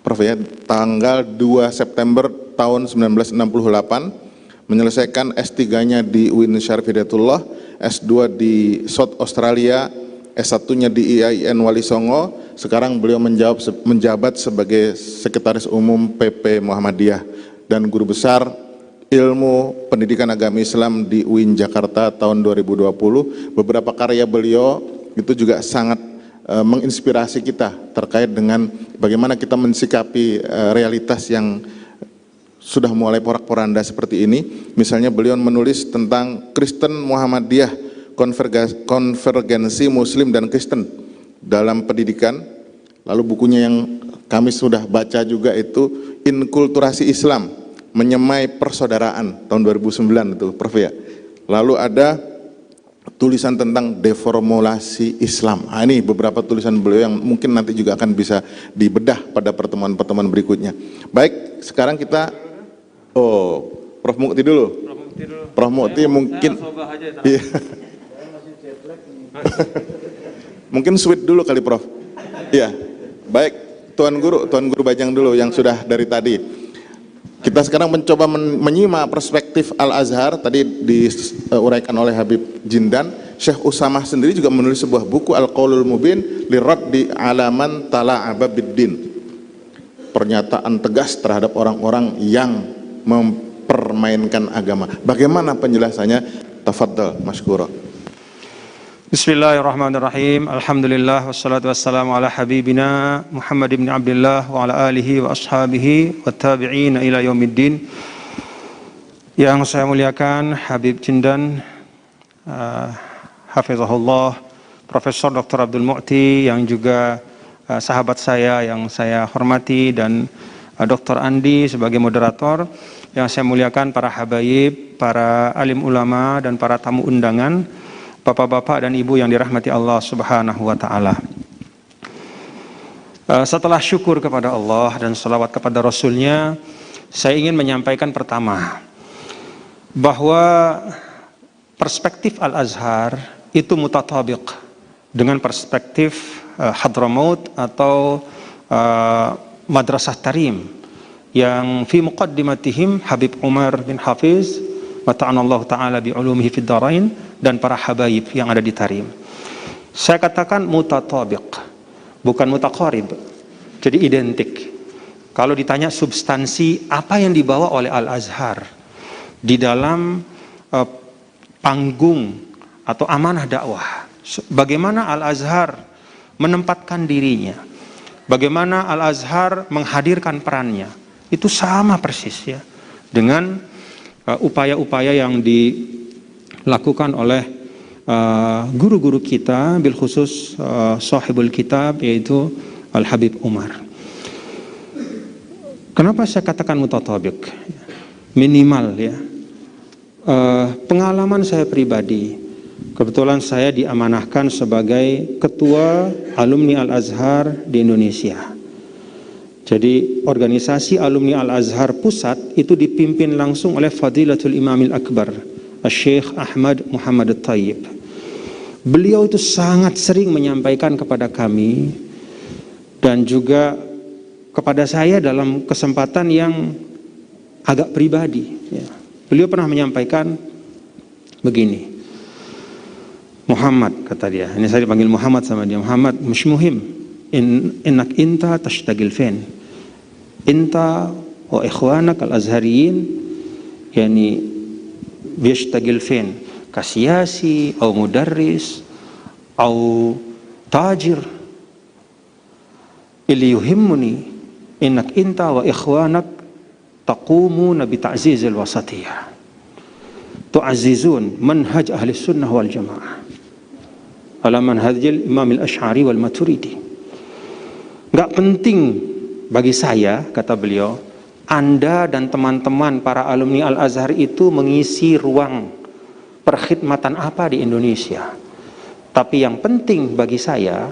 Prof, ya, tanggal 2 September tahun 1968, menyelesaikan S3-nya di UIN Syarif Hidayatullah, S2 di South Australia S1-nya di IAIN Wali Songo, sekarang beliau menjabat sebagai Sekretaris Umum PP Muhammadiyah dan Guru Besar Ilmu Pendidikan Agama Islam di UIN Jakarta tahun 2020. Beberapa karya beliau itu juga sangat menginspirasi kita terkait dengan bagaimana kita mensikapi realitas yang sudah mulai porak-poranda seperti ini. Misalnya beliau menulis tentang Kristen Muhammadiyah, konvergensi Muslim dan Kristen dalam pendidikan. Lalu bukunya yang kami sudah baca juga itu Inkulturasi Islam, Menyemai Persaudaraan tahun 2009 itu Prof ya. Lalu ada tulisan tentang deformulasi Islam. Nah, ini beberapa tulisan beliau yang mungkin nanti juga akan bisa dibedah pada pertemuan-pertemuan berikutnya. Baik, sekarang kita Prof Mukti dulu. Prof Mukti mungkin iya. Mungkin sweet dulu kali Prof. Iya. Baik, Tuan Guru Bajang dulu yang sudah dari tadi. Kita sekarang mencoba menyimak perspektif Al-Azhar, tadi diuraikan oleh Habib Jindan. Syekh Usamah sendiri juga menulis sebuah buku Al-Qaulul Mubin Liraddi Alaman Tala'aba Biddin. Pernyataan tegas terhadap orang-orang yang mempermainkan agama. Bagaimana penjelasannya? Tafadhal masykurah. Bismillahirrahmanirrahim. Alhamdulillah wassalatu wassalamu ala habibina Muhammad ibn Abdullah wa ala alihi wa ashabihi wa tabi'ina ila yaumiddin. Yang saya muliakan Habib Jindan, hafizahullah, Profesor Dr. Abdul Mu'ti yang juga sahabat saya yang saya hormati, dan Dr. Andi sebagai moderator. Yang saya muliakan para habaib, para alim ulama dan para tamu undangan, bapak-bapak dan ibu yang dirahmati Allah Subhanahu wa ta'ala. Setelah syukur kepada Allah dan salawat kepada Rasulnya, saya ingin menyampaikan pertama, bahwa perspektif Al-Azhar itu mutatabiq dengan perspektif Hadramaut atau Madrasah Tarim, yang fi muqaddimatihim Habib Umar bin Hafiz mata'anallahu ta'ala bi'ulumihi fid darain, dan para habaib yang ada di Tarim. Saya katakan mutatabiq, bukan mutaqarib, jadi identik. Kalau ditanya substansi apa yang dibawa oleh Al-Azhar di dalam panggung atau amanah dakwah, bagaimana Al-Azhar menempatkan dirinya, bagaimana Al-Azhar menghadirkan perannya, itu sama persis ya dengan upaya-upaya yang dilakukan oleh guru-guru kita, bil khusus sahibul kitab, yaitu Al-Habib Umar. Kenapa saya katakan mutatabiq? Minimal ya. Pengalaman saya pribadi, kebetulan saya diamanahkan sebagai ketua alumni Al-Azhar di Indonesia. Jadi organisasi alumni Al-Azhar pusat itu dipimpin langsung oleh Fadilatul Imamil Akbar, Syekh Ahmad Muhammad At-Tayyib. Beliau itu sangat sering menyampaikan kepada kami dan juga kepada saya dalam kesempatan yang agak pribadi ya. Beliau pernah menyampaikan begini, Muhammad, kata dia, ini saya dipanggil Muhammad sama dia, Muhammad, mش مهم إنك أنت تشتغل فين أنت وإخوانك الأزهريين يعني بيشتغل فين كسياسي أو مدرس أو تاجر اللي يهمني إنك أنت وإخوانك تقومون بتعزيز الوسطية تعززون منهج أهل السنة والجماعة على منهج الإمام الأشعري والماتريدي. Gak penting bagi saya, kata beliau, Anda dan teman-teman para alumni Al-Azhar itu mengisi ruang perkhidmatan apa di Indonesia. Tapi yang penting bagi saya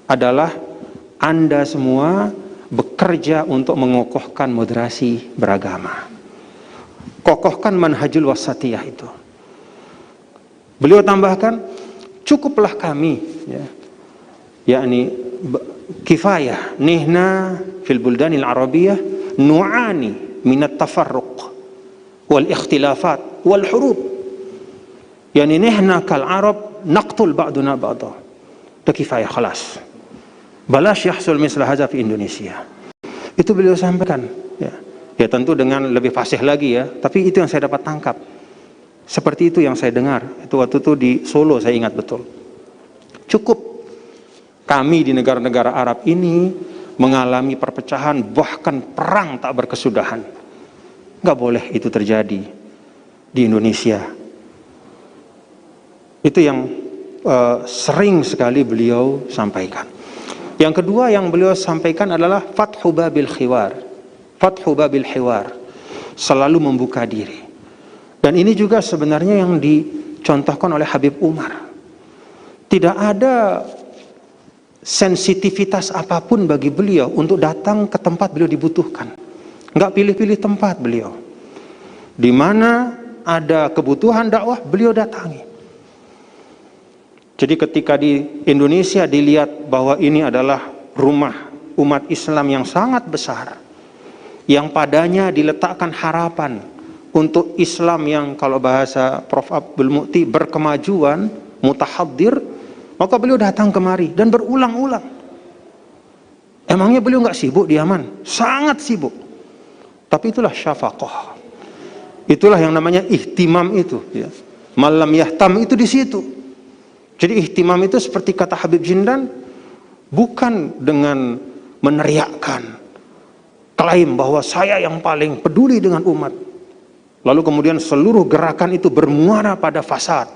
adalah Anda semua bekerja untuk mengokohkan moderasi beragama. Kokohkan manhajul wasatiyah itu. Beliau tambahkan, cukuplah kami ya, yakni kifayah nihna fil buldanil arabiyah nu'ani minat tafarruq wal ikhtilafat wal hurub, yani nihna kal arab naqtul ba'duna ba'da. udah kifayah, khalas. Balash yahsul mislah hadza fi Indonesia. Itu beliau sampaikan, ya. Ya tentu dengan lebih fasih lagi ya, tapi itu yang saya dapat tangkap. Seperti itu yang saya dengar. Itu waktu itu di Solo, saya ingat betul. Cukup kami di negara-negara Arab ini mengalami perpecahan, bahkan perang tak berkesudahan. Nggak boleh itu terjadi di Indonesia. Itu yang sering sekali beliau sampaikan. Yang kedua yang beliau sampaikan adalah fathu babil khiwar. Fathu babil khiwar. Selalu membuka diri. Dan ini juga sebenarnya yang dicontohkan oleh Habib Umar. Tidak ada sensitivitas apapun bagi beliau untuk datang ke tempat beliau dibutuhkan. Nggak pilih-pilih tempat beliau. Di mana ada kebutuhan dakwah, beliau datangi. Jadi ketika di Indonesia dilihat bahwa ini adalah rumah umat Islam yang sangat besar, yang padanya diletakkan harapan untuk Islam yang kalau bahasa Prof. Abdul Mu'ti berkemajuan, mutahaddir, maka beliau datang kemari dan berulang-ulang. Emangnya beliau nggak sibuk di Yaman? Sangat sibuk. Tapi itulah syafaqah. Itulah yang namanya ihtimam itu. Ya. Malam yahtam itu di situ. Jadi ihtimam itu seperti kata Habib Jindan, bukan dengan meneriakkan, klaim bahwa saya yang paling peduli dengan umat. Lalu kemudian seluruh gerakan itu bermuara pada fasad,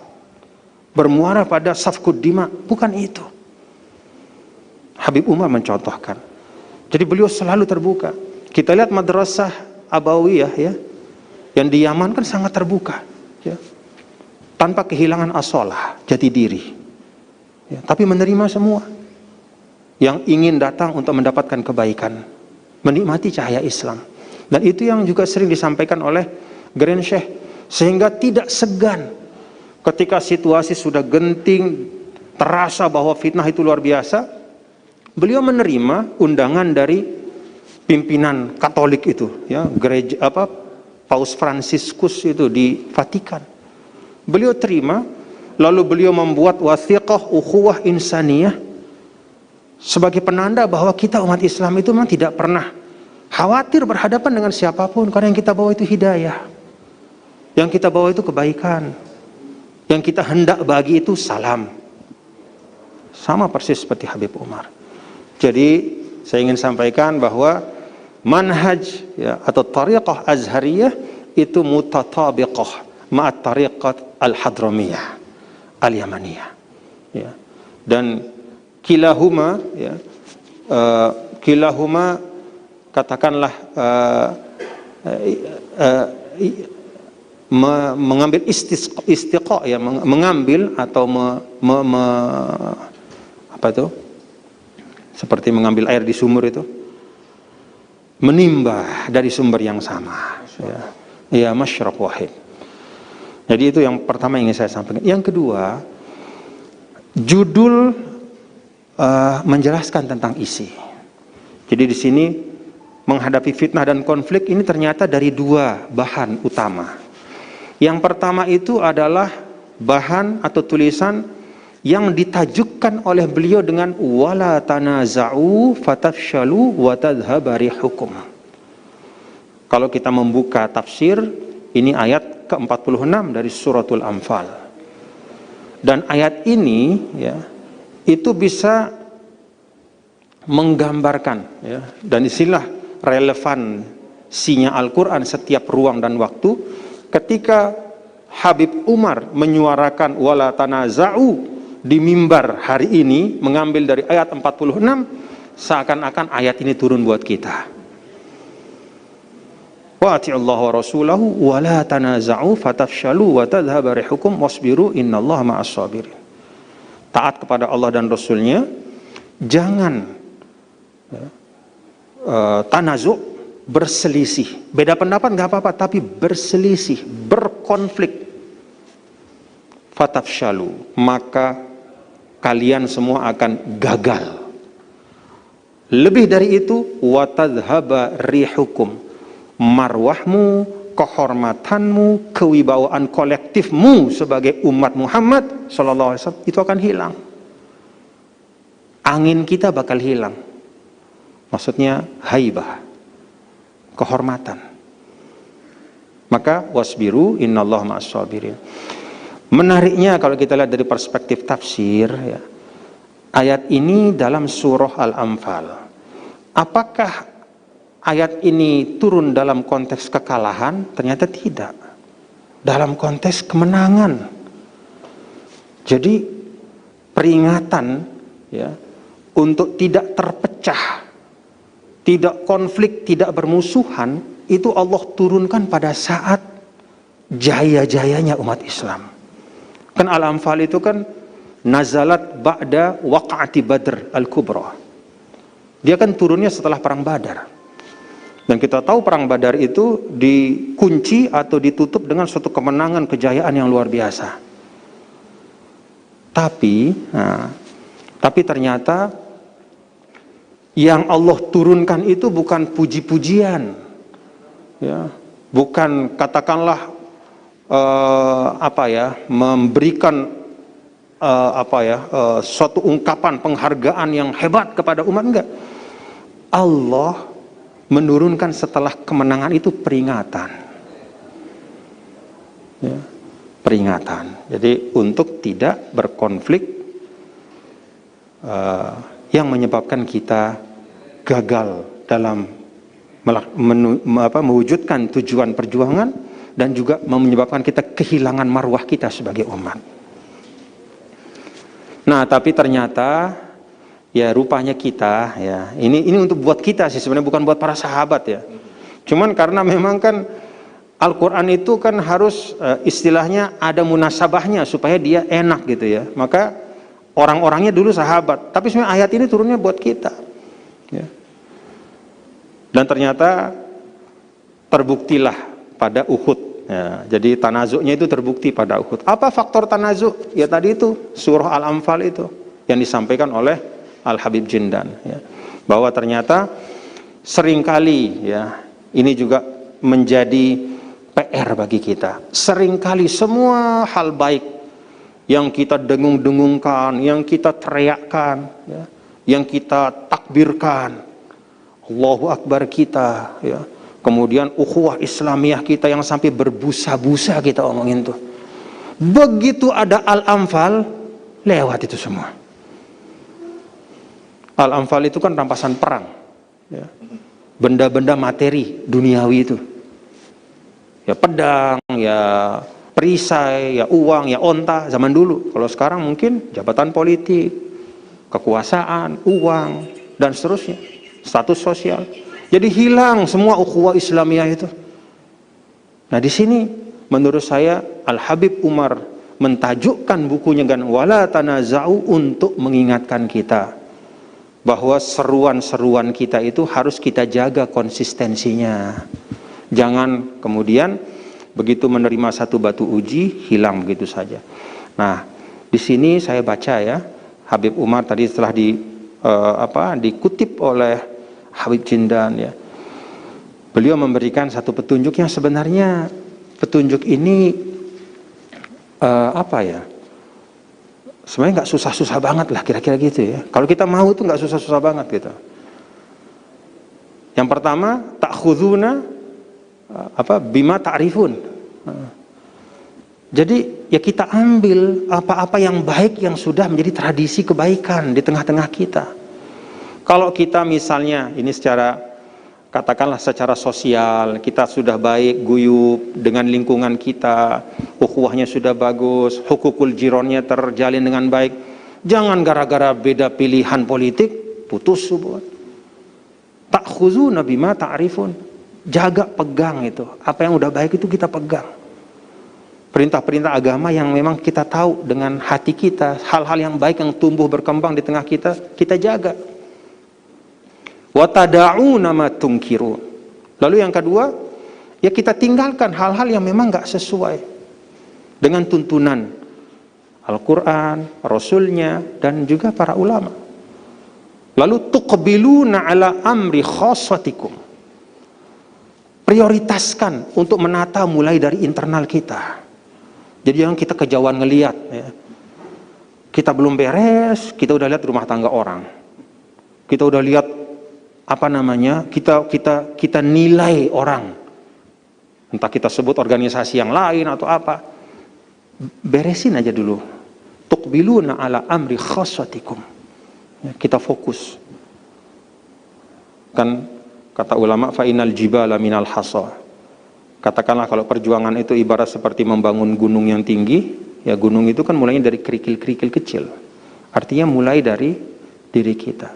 bermuara pada safkud dima. Bukan itu. Habib Umar mencontohkan. Jadi beliau selalu terbuka. Kita lihat madrasah Abawiyah ya, yang di Yaman kan sangat terbuka ya. Tanpa kehilangan asolah, jati diri ya, tapi menerima semua yang ingin datang untuk mendapatkan kebaikan, menikmati cahaya Islam. Dan itu yang juga sering disampaikan oleh Grand Sheikh, sehingga tidak segan ketika situasi sudah genting, terasa bahwa fitnah itu luar biasa, beliau menerima undangan dari pimpinan Katolik itu ya, gereja Paus Fransiskus itu di Vatikan. Beliau terima, lalu beliau membuat wathiqah ukhuwah insaniyah sebagai penanda bahwa kita umat Islam itu memang tidak pernah khawatir berhadapan dengan siapapun, karena yang kita bawa itu hidayah, yang kita bawa itu kebaikan, yang kita hendak bagi itu salam. Sama persis seperti Habib Umar. Jadi saya ingin sampaikan bahwa manhaj ya, atau tariqah azhariyah itu mutatabiqah ma'at tariqat al-hadramiyah al-yamaniyah ya. Dan kilahuma ya, kilahuma katakanlah mengambil istiqa ya, mengambil atau apa itu, seperti mengambil air di sumur itu, menimba dari sumber yang sama ya, masyrab wahid. Jadi itu yang pertama yang ingin saya sampaikan. Yang kedua, judul menjelaskan tentang isi. Jadi di sini menghadapi fitnah dan konflik ini ternyata dari dua bahan utama. Yang pertama itu adalah bahan atau tulisan yang ditajukkan oleh beliau dengan wala tanaza'u fatafshalu wa tadhhaba rihukum. Kalau kita membuka tafsir, ini ayat ke-46 dari suratul Anfal. Dan ayat ini ya, itu bisa menggambarkan ya, dan istilah relevansinya Al-Quran setiap ruang dan waktu. Ketika Habib Umar menyuarakan wala tanaza'u di mimbar hari ini, mengambil dari ayat 46, seakan-akan ayat ini turun buat kita. Wa ati'ullaha wa rasulahu wa la tanaza'u fatafshalu wa tadhhaba rihukum wasbiru innallaha ma'as sabirin. Taat kepada Allah dan Rasulnya, jangan tanazu', berselisih. Beda pendapat nggak apa-apa, tapi berselisih, berkonflik. Fatafshalu, maka kalian semua akan gagal. Lebih dari itu, wa tadhhaba rihukum, marwahmu, kehormatanmu, kewibawaan kolektifmu sebagai umat Muhammad sallallahu alaihi wasallam itu akan hilang. angin kita bakal hilang. Maksudnya haibah, kehormatan. Maka wasbiru innallaha ma'as-sabirin. Menariknya kalau kita lihat dari perspektif tafsir, ya, ayat ini dalam surah Al-Anfal. Apakah ayat ini turun dalam konteks kekalahan? Ternyata tidak. Dalam konteks kemenangan. Jadi peringatan, ya, untuk tidak terpecah, tidak konflik, tidak bermusuhan, itu Allah turunkan pada saat jaya-jayanya umat Islam. Kan Al-Anfal itu kan nazalat ba'da waqa'ati Badr al-Kubra. Dia kan turunnya setelah perang Badar. Dan kita tahu perang Badar itu dikunci atau ditutup dengan suatu kemenangan, kejayaan yang luar biasa. Tapi ternyata yang Allah turunkan itu bukan puji-pujian, ya, bukan katakanlah memberikan suatu ungkapan penghargaan yang hebat kepada umat, enggak. Allah menurunkan setelah kemenangan itu peringatan, ya, peringatan. Jadi untuk tidak berkonflik yang menyebabkan kita gagal dalam mewujudkan tujuan perjuangan, dan juga menyebabkan kita kehilangan marwah kita sebagai umat. Nah, tapi ternyata ya rupanya kita, ya, ini untuk buat kita sih sebenarnya, bukan buat para sahabat ya. Cuman karena memang kan Al-Quran itu kan harus istilahnya ada munasabahnya supaya dia enak gitu ya. Maka orang-orangnya dulu sahabat, tapi sebenarnya ayat ini turunnya buat kita, ya. Dan ternyata terbuktilah pada Uhud. Ya, jadi tanazuknya itu terbukti pada Uhud. Apa faktor tanazuk? Ya tadi itu surah Al-Anfal itu yang disampaikan oleh Al-Habib Jindan, ya, bahwa ternyata seringkali, ya, ini juga menjadi PR bagi kita. Seringkali semua hal baik yang kita dengung-dengungkan, yang kita teriakkan, ya, yang kita takbirkan, Allahu Akbar kita, ya, kemudian ukhuwah Islamiyah kita yang sampai berbusa-busa kita omongin tuh. Begitu ada Al-Anfal, lewat itu semua. Al-Anfal itu kan rampasan perang, ya, benda-benda materi duniawi itu, ya pedang, ya perisai, ya uang, ya onta zaman dulu. Kalau sekarang mungkin jabatan politik, kekuasaan, uang, dan seterusnya, status sosial. Jadi hilang semua ukhuwah Islamiyah itu. Nah di sini menurut saya Al-Habib Umar mentajukkan bukunya kan wala tanaza'u untuk mengingatkan kita bahwa seruan-seruan kita itu harus kita jaga konsistensinya. Jangan kemudian begitu menerima satu batu uji hilang begitu saja. Nah di sini saya baca ya, Habib Umar tadi setelah dikutip oleh Habib Jindan, ya, beliau memberikan satu petunjuk yang sebenarnya petunjuk ini sebenarnya nggak susah-susah banget lah, kira-kira gitu ya. Kalau kita mau tuh nggak susah-susah banget gitu. Yang pertama, ta'khuduna bima ta'rifun. Jadi ya kita ambil apa-apa yang baik yang sudah menjadi tradisi kebaikan di tengah-tengah kita. Kalau kita misalnya ini katakanlah secara sosial, kita sudah baik guyub dengan lingkungan kita, ukhuwahnya sudah bagus, hukukul jironnya terjalin dengan baik. Jangan gara-gara beda pilihan politik putus hubungan. Ta'khuzuna bima ta'rifun. Jaga, pegang itu. Apa yang udah baik itu kita pegang. Perintah-perintah agama yang memang kita tahu dengan hati kita, hal-hal yang baik yang tumbuh berkembang di tengah kita, kita jaga. Watada'una ma tunkirun. Lalu yang kedua, ya kita tinggalkan hal-hal yang memang nggak sesuai dengan tuntunan Al-Quran, Rasulnya, dan juga para ulama. Lalu tuqbiluna ala amri khasatikum. Prioritaskan untuk menata mulai dari internal kita. Jadi yang kita kejauhan ngelihat, ya. Kita belum beres, kita udah lihat rumah tangga orang. Kita udah lihat kita nilai orang. Entah kita sebut organisasi yang lain atau apa. Beresin aja dulu. Tuqbiluna ala amri khassatikum. Kita fokus. Kan kata ulama fa innal jibala minal hasa. Katakanlah kalau perjuangan itu ibarat seperti membangun gunung yang tinggi, ya gunung itu kan mulainya dari kerikil-kerikil kecil. Artinya mulai dari diri kita.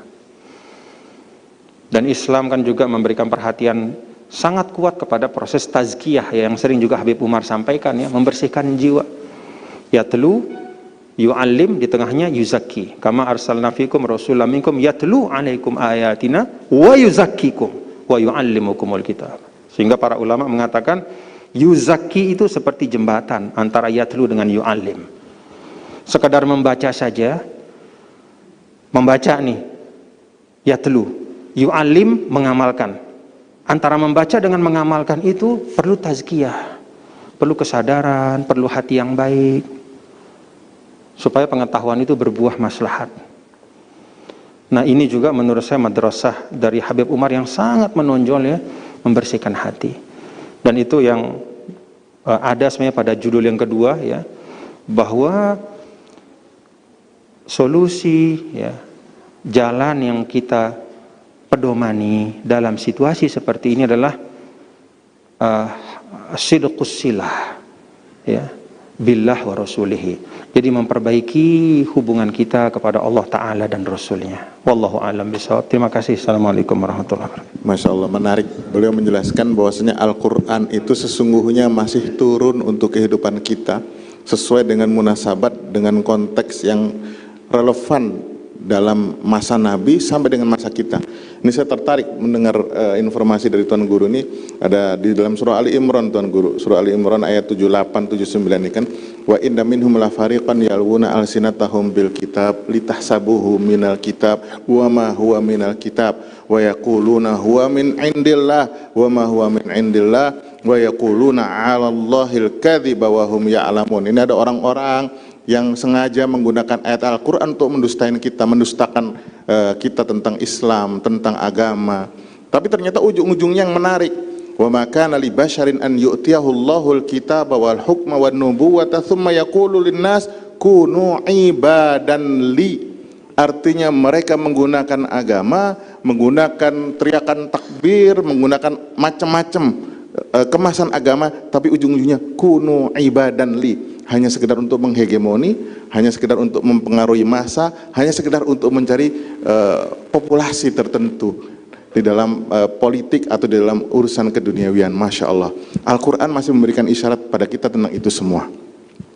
Dan Islam kan juga memberikan perhatian sangat kuat kepada proses tazkiyah yang sering juga Habib Umar sampaikan, ya, membersihkan jiwa. Yatlu yu'allim, di tengahnya yuzakki. Kama arsalna fikum rasulam minkum yatlu alaikum ayatina wa yuzakkikum wa yu'allimukumul kitab. Sehingga para ulama mengatakan yuzakki itu seperti jembatan antara yatlu dengan yu'allim. Sekadar membaca saja, membaca nih, yatlu, yu'allim, mengamalkan. Antara membaca dengan mengamalkan itu perlu tazkiyah, perlu kesadaran, perlu hati yang baik, supaya pengetahuan itu berbuah maslahat. Nah, ini juga menurut saya madrasah dari Habib Umar yang sangat menonjol, ya, membersihkan hati. Dan itu yang ada sebenarnya pada judul yang kedua, ya, bahwa solusi, ya, jalan yang kita pedomani dalam situasi seperti ini adalah sidqus silah, ya, billah wa rasulihi. Jadi memperbaiki hubungan kita kepada Allah Ta'ala dan Rasulnya. Wallahu a'lam bishawab. Terima kasih. Assalamualaikum warahmatullahi wabarakatuh. Masya Allah, menarik. Beliau menjelaskan bahwasanya Al-Quran itu sesungguhnya masih turun untuk kehidupan kita sesuai dengan munasabat, dengan konteks yang relevan dalam masa Nabi sampai dengan masa kita. Ini saya tertarik mendengar informasi dari Tuan Guru ini, ada di dalam surah Ali Imran, Tuan Guru. Surah Ali Imran ayat 78, 79 ini kan, wa inna minhum la fariqan yalwuna alsinatahum bil kitab litahsabuhu minal kitab wa ma huwa minal kitab wa yaquluna huwa min indillah wa ma huwa min indillah wa yaquluna 'ala Allahil kadziba wa hum ya'lamun. Ini ada orang-orang yang sengaja menggunakan ayat Al-Quran untuk mendustakan kita tentang Islam, tentang agama. Tapi ternyata ujung-ujungnya yang menarik. Wa ma kana li basyarin an yu'tiyahu Allahul kitaba wal hukma wan nubuwata tsumma yaqulu linnas kunu ibadan li. Artinya mereka menggunakan agama, menggunakan teriakan takbir, menggunakan macam-macam kemasan agama, tapi ujung-ujungnya kunu ibadan li. Hanya sekedar untuk menghegemoni, hanya sekedar untuk mempengaruhi massa, hanya sekedar untuk mencari populasi tertentu di dalam politik atau di dalam urusan keduniawian. Masya Allah, Al-Quran masih memberikan isyarat pada kita tentang itu semua.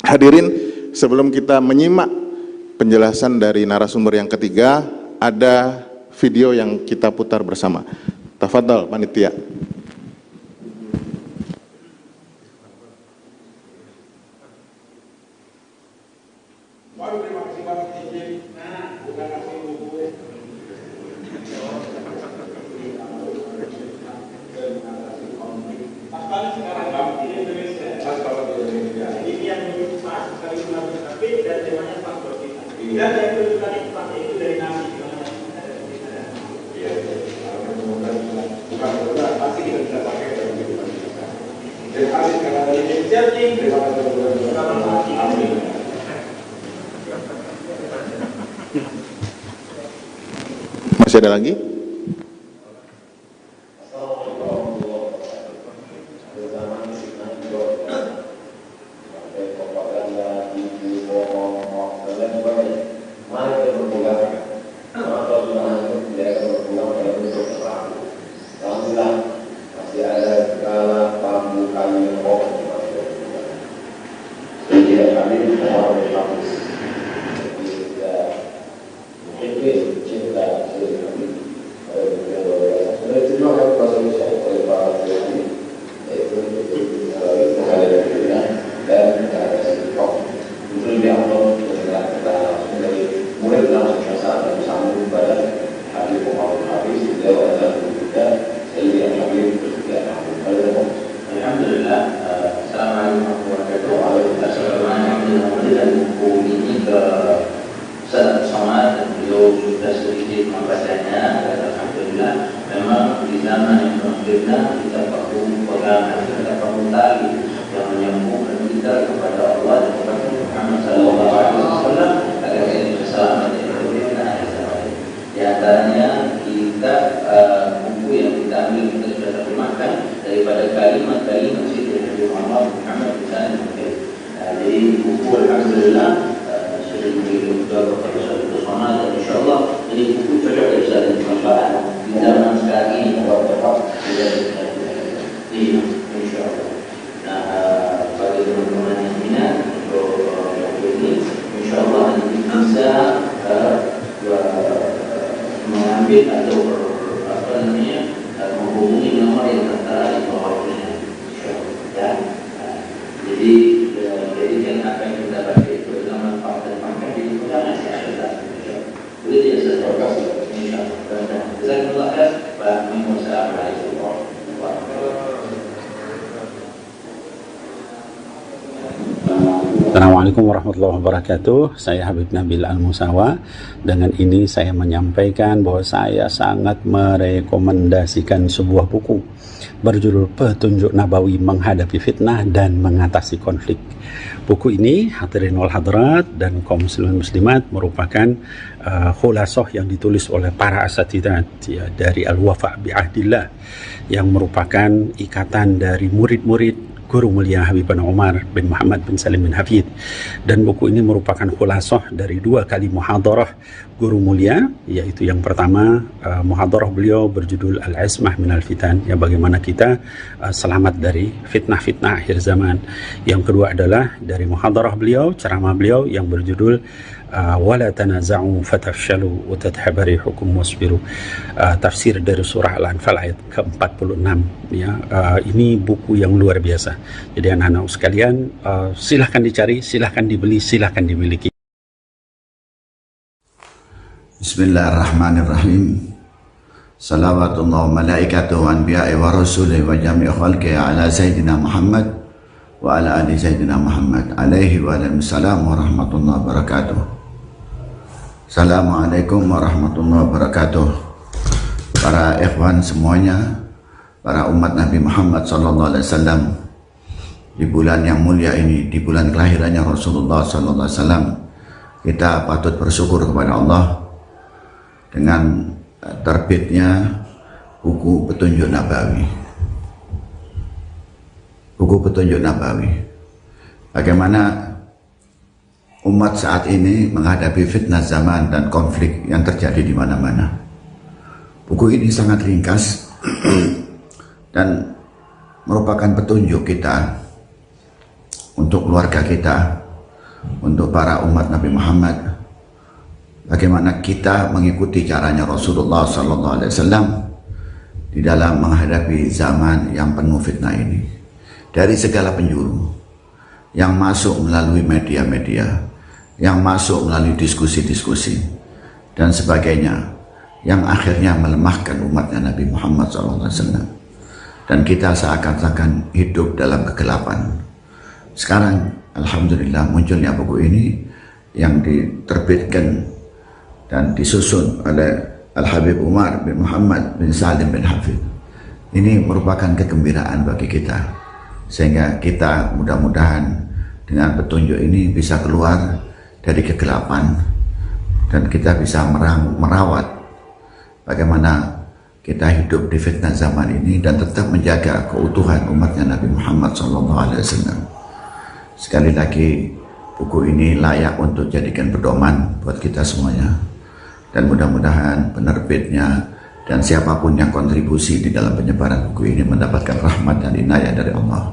Hadirin, sebelum kita menyimak penjelasan dari narasumber yang ketiga, ada video yang kita putar bersama. Tafadhal panitia. Masih ada lagi? Ustaz Somad dan beliau sudah sedikit membacanya, dan alhamdulillah memang di zaman yang berbeda kita perlu pegangan, kita perlu tali yang menyambungkan kita kepada Allah dan kepada Muhammad SAW agar kita berselamat dari dunia akhirat. Di antaranya kita buku yang kita ambil kita sudah terjemahkan daripada kalimat-kalimat Sayyidina Nabi Muhammad SAW. Jadi buku alhamdulillah sudah diberikan juga kepada Ustaz Somad dan insyaallah jadi buku cocok dari Ustaz manfaat di zaman sekarang ini insyaallah. Nah, bagi teman-teman yang minat untuk ini insyaallah nanti bisa mengambil atau menghubungi nomor yang tertera di bawah ini ya. Jadi yang apa yang kita baca itu adalah manfaat dan manfaat di pegangan ya. Begitu ya Ustaz. Insyaallah. Jazakumullah khair. Wassalamualaikum warahmatullahi wabarakatuh. Assalamualaikum warahmatullahi wabarakatuh. Saya Habib Nabil Al-Musawa. Dengan ini saya menyampaikan bahwa saya sangat merekomendasikan sebuah buku berjudul Petunjuk Nabawi Menghadapi Fitnah dan Mengatasi Konflik. Buku ini hadirin wal hadirat dan kaum muslimin muslimat merupakan khulasah yang ditulis oleh para asatidzah ya, dari Al-Wafa bi Ahdillah yang merupakan ikatan dari murid-murid Guru Mulia Habibana Umar bin Muhammad bin Salim bin Hafid. Dan buku ini merupakan khulasah dari 2 kali muhadarah Guru Mulia, yaitu yang pertama muhadarah beliau berjudul Al-Ismah Minal Fitan, ya bagaimana kita selamat dari fitnah-fitnah akhir zaman. Yang kedua adalah dari muhadarah beliau, ceramah beliau yang berjudul wala tanaza'u fatafshalu wa tadhhabu rihukum wasbiru, tafsir dari surah Al-Anfal ayat ke-46 ya. Ini buku yang luar biasa. Jadi anak-anak sekalian silahkan dicari, silahkan dibeli, silahkan dimiliki. Bismillahirrahmanirrahim. Salawatullah wa malaikatuhu wa anbiya'i wa rasulihi wa jami'i khalqihi ala Sayyidina Muhammad wa ala ali Sayyidina Muhammad alaihi wa alaihi salam wa rahmatullahi wa barakatuh. Assalamualaikum warahmatullahi wabarakatuh. Para ikhwan semuanya, para umat Nabi Muhammad sallallahu alaihi wasallam, di bulan yang mulia ini, di bulan kelahirannya Rasulullah sallallahu alaihi wasallam, kita patut bersyukur kepada Allah dengan terbitnya buku Petunjuk Nabawi. Buku Petunjuk Nabawi. Bagaimana umat saat ini menghadapi fitnah zaman dan konflik yang terjadi di mana-mana. Buku ini sangat ringkas dan merupakan petunjuk kita untuk keluarga kita, untuk para umat Nabi Muhammad, bagaimana kita mengikuti caranya Rasulullah SAW di dalam menghadapi zaman yang penuh fitnah ini. Dari segala penjuru yang masuk melalui media-media, yang masuk melalui diskusi-diskusi dan sebagainya, yang akhirnya melemahkan umatnya Nabi Muhammad SAW. Dan kita seakan-akan hidup dalam kegelapan. Sekarang alhamdulillah munculnya buku ini yang diterbitkan dan disusun oleh Al-Habib Umar bin Muhammad bin Salim bin Hafid. Ini merupakan kegembiraan bagi kita, sehingga kita mudah-mudahan dengan petunjuk ini bisa keluar dari kegelapan dan kita bisa merawat bagaimana kita hidup di fitnah zaman ini dan tetap menjaga keutuhan umatnya Nabi Muhammad SAW. Sekali lagi, buku ini layak untuk jadikan pedoman buat kita semuanya, dan mudah-mudahan penerbitnya dan siapapun yang kontribusi di dalam penyebaran buku ini mendapatkan rahmat dan inayah dari Allah.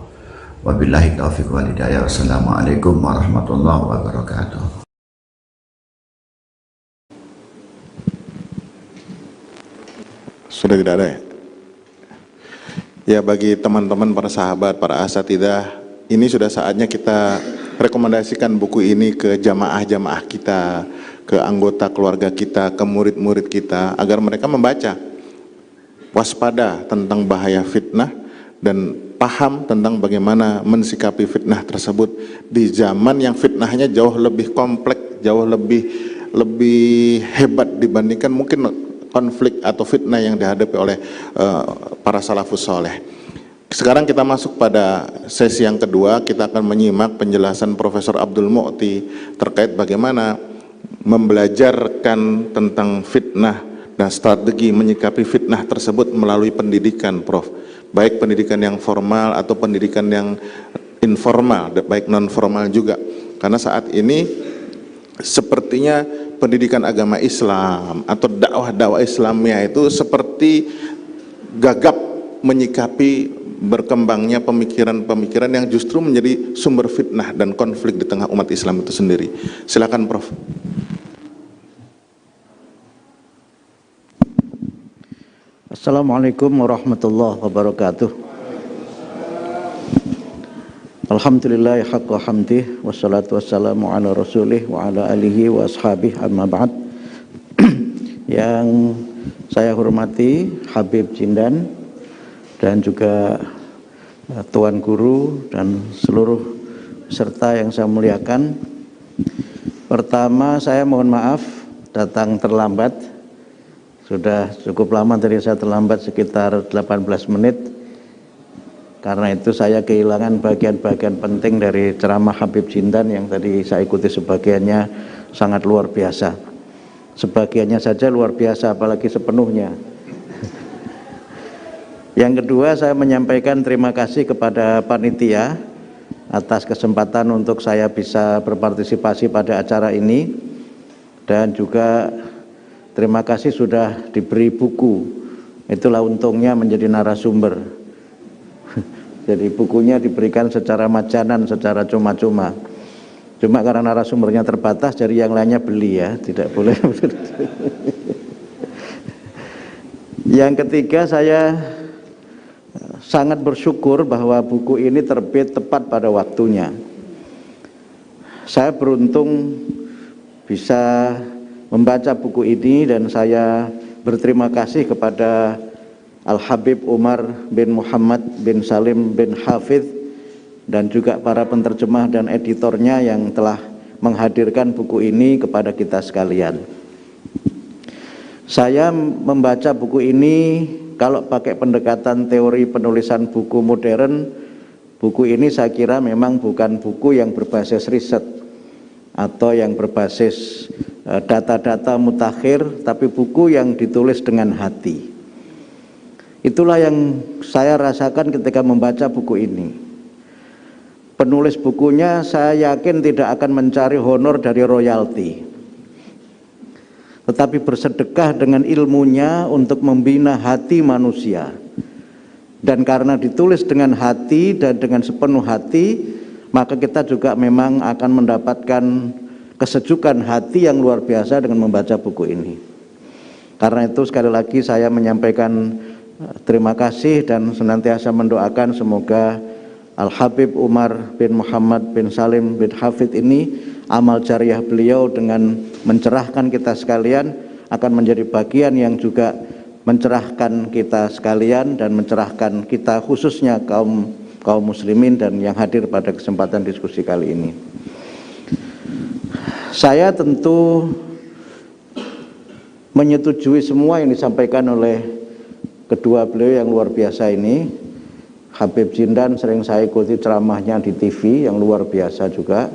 Wabillahi taufiq wal hidayah. Wassalamualaikum warahmatullahi wabarakatuh. Sudah tidak ada ya? Ya, bagi teman-teman, para sahabat, para asatidzah, ini sudah saatnya kita rekomendasikan buku ini ke jamaah-jamaah kita, ke anggota keluarga kita, ke murid-murid kita, agar mereka membaca, waspada tentang bahaya fitnah dan paham tentang bagaimana mensikapi fitnah tersebut di zaman yang fitnahnya jauh lebih kompleks, jauh lebih lebih hebat dibandingkan mungkin konflik atau fitnah yang dihadapi oleh para salafus soleh. Sekarang kita masuk pada sesi yang kedua, kita akan menyimak penjelasan Profesor Abdul Mu'ti terkait bagaimana membelajarkan tentang fitnah dan strategi menyikapi fitnah tersebut melalui pendidikan, Prof. Baik pendidikan yang formal atau pendidikan yang informal, baik non formal juga. Karena saat ini sepertinya pendidikan agama Islam atau dakwah-dakwah Islamiyah itu seperti gagap menyikapi berkembangnya pemikiran-pemikiran yang justru menjadi sumber fitnah dan konflik di tengah umat Islam itu sendiri. Silakan, Prof. Assalamualaikum warahmatullahi wabarakatuh. Alhamdulillah haqqa hamdih wassalatu wassalamu ala rasulih wa ala alihi wa ashabih amma ba'd. Yang saya hormati Habib Jindan dan juga Tuan Guru dan seluruh peserta yang saya muliakan. Pertama, saya mohon maaf datang terlambat. Sudah cukup lama tadi saya terlambat sekitar 18 menit. Karena itu saya kehilangan bagian-bagian penting dari ceramah Habib Jindan yang tadi saya ikuti sebagiannya sangat luar biasa. Sebagiannya saja luar biasa, apalagi sepenuhnya. Yang kedua, saya menyampaikan terima kasih kepada panitia atas kesempatan untuk saya bisa berpartisipasi pada acara ini, dan juga terima kasih sudah diberi buku. Itulah untungnya menjadi narasumber. Jadi bukunya diberikan secara majanan, secara cuma-cuma. Cuma karena narasumbernya terbatas, jadi yang lainnya beli ya, tidak boleh. Yang ketiga, saya sangat bersyukur bahwa buku ini terbit tepat pada waktunya. Saya beruntung bisa membaca buku ini dan saya berterima kasih kepada Al-Habib Umar bin Muhammad bin Salim bin Hafidh dan juga para penterjemah dan editornya yang telah menghadirkan buku ini kepada kita sekalian. Saya membaca buku ini kalau pakai pendekatan teori penulisan buku modern, buku ini saya kira memang bukan buku yang berbasis riset atau yang berbasis data-data mutakhir, tapi buku yang ditulis dengan hati. Itulah yang saya rasakan ketika membaca buku ini. Penulis bukunya saya yakin tidak akan mencari honor dari royalti, tetapi bersedekah dengan ilmunya untuk membina hati manusia. Dan karena ditulis dengan hati dan dengan sepenuh hati, maka kita juga memang akan mendapatkan kesejukan hati yang luar biasa dengan membaca buku ini. Karena itu sekali lagi saya menyampaikan terima kasih dan senantiasa mendoakan semoga Al-Habib Umar bin Muhammad bin Salim bin Hafidh ini, amal jariah beliau dengan mencerahkan kita sekalian akan menjadi bagian yang juga mencerahkan kita sekalian dan mencerahkan kita khususnya kaum muslimin dan yang hadir pada kesempatan diskusi kali ini. Saya tentu menyetujui semua yang disampaikan oleh kedua beliau yang luar biasa ini. Habib Jindan sering saya ikuti ceramahnya di TV yang luar biasa juga.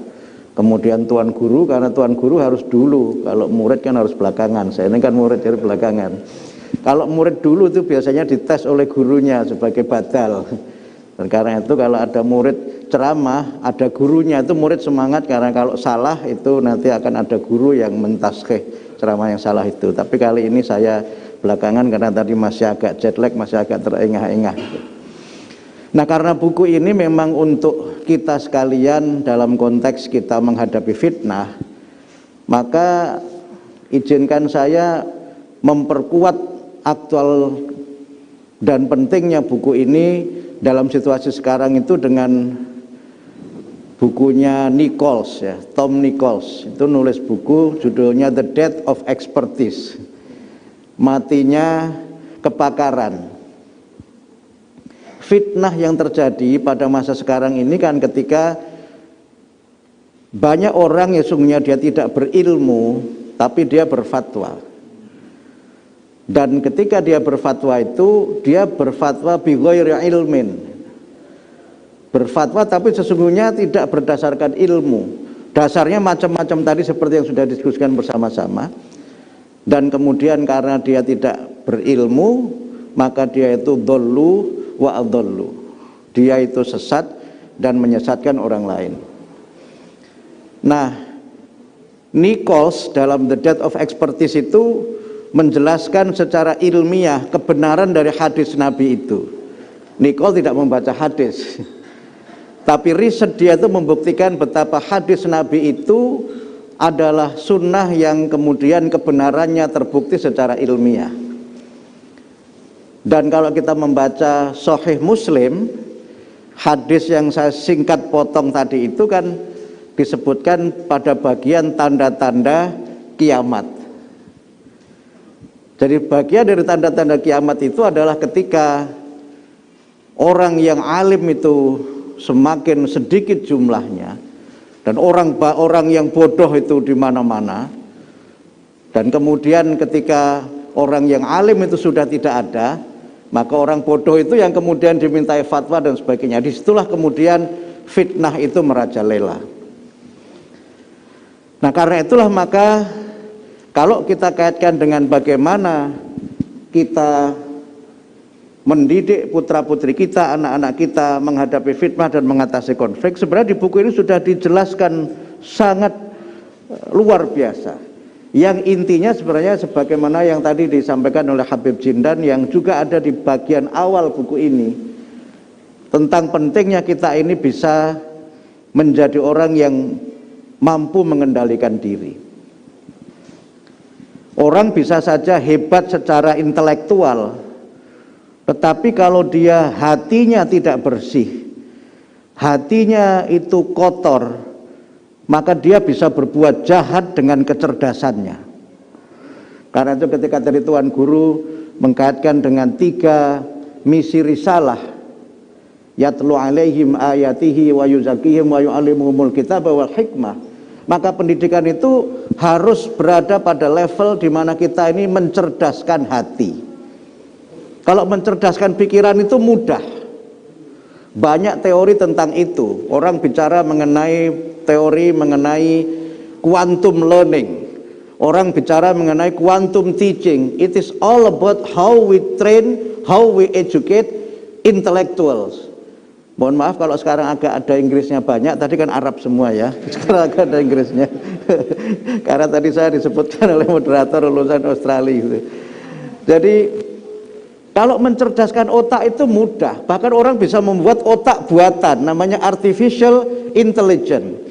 Kemudian Tuan Guru, karena Tuan Guru harus dulu, kalau murid kan harus belakangan. Saya ini kan murid dari belakangan. Kalau murid dulu itu biasanya dites oleh gurunya sebagai badal. Dan karena itu kalau ada murid ceramah, ada gurunya, itu murid semangat, karena kalau salah itu nanti akan ada guru yang mentaskhih ceramah yang salah itu. Tapi kali ini saya belakangan karena tadi masih agak jet lag, masih agak terengah-engah. Nah, karena buku ini memang untuk kita sekalian dalam konteks kita menghadapi fitnah, maka izinkan saya memperkuat aktual dan pentingnya buku ini dalam situasi sekarang itu dengan bukunya Nichols ya, Tom Nichols. Itu nulis buku judulnya The Death of Expertise. Matinya kepakaran. Fitnah yang terjadi pada masa sekarang ini kan ketika banyak orang yang sungguhnya dia tidak berilmu, tapi dia berfatwa. Dan ketika dia berfatwa itu, dia berfatwa bi ghairi ilmin. Berfatwa tapi sesungguhnya tidak berdasarkan ilmu. Dasarnya macam-macam tadi seperti yang sudah diskusikan bersama-sama. Dan kemudian karena dia tidak berilmu, maka dia itu dhallu wa adhallu. Dia itu sesat dan menyesatkan orang lain. Nah, Nichols dalam The Death of Expertise itu menjelaskan secara ilmiah kebenaran dari hadis Nabi itu. Nichols tidak membaca hadis, tapi riset dia itu membuktikan betapa hadis Nabi itu adalah sunnah yang kemudian kebenarannya terbukti secara ilmiah. Dan kalau kita membaca Sahih Muslim, hadis yang saya singkat potong tadi itu kan disebutkan pada bagian tanda-tanda kiamat. Jadi bagian dari tanda-tanda kiamat itu adalah ketika orang yang alim itu semakin sedikit jumlahnya, dan orang yang bodoh itu di mana-mana, dan kemudian ketika orang yang alim itu sudah tidak ada, maka orang bodoh itu yang kemudian dimintai fatwa dan sebagainya. Disitulah kemudian fitnah itu merajalela. Nah, karena itulah maka kalau kita kaitkan dengan bagaimana kita mendidik putra-putri kita, anak-anak kita menghadapi fitnah dan mengatasi konflik, sebenarnya di buku ini sudah dijelaskan sangat luar biasa. Yang intinya sebenarnya sebagaimana yang tadi disampaikan oleh Habib Jindan, yang juga ada di bagian awal buku ini, tentang pentingnya kita ini bisa menjadi orang yang mampu mengendalikan diri. Orang bisa saja hebat secara intelektual, tetapi kalau dia hatinya tidak bersih, hatinya itu kotor, maka dia bisa berbuat jahat dengan kecerdasannya. Karena itu ketika dari Tuan Guru mengkaitkan dengan 3 misi risalah, yatlu alaihim ayatihi wa yuzakihim wa yu'allimuhumul kitaba wal hikmah, maka pendidikan itu harus berada pada level di mana kita ini mencerdaskan hati. Kalau mencerdaskan pikiran itu mudah. Banyak teori tentang itu. Orang bicara mengenai teori mengenai quantum learning. Orang bicara mengenai quantum teaching. It is all about how we train, how we educate intellectuals. Mohon maaf kalau sekarang agak ada Inggrisnya banyak, tadi kan Arab semua ya, sekarang agak ada Inggrisnya. Karena tadi saya disebutkan oleh moderator lulusan Australia. Jadi kalau mencerdaskan otak itu mudah, bahkan orang bisa membuat otak buatan, namanya artificial intelligence.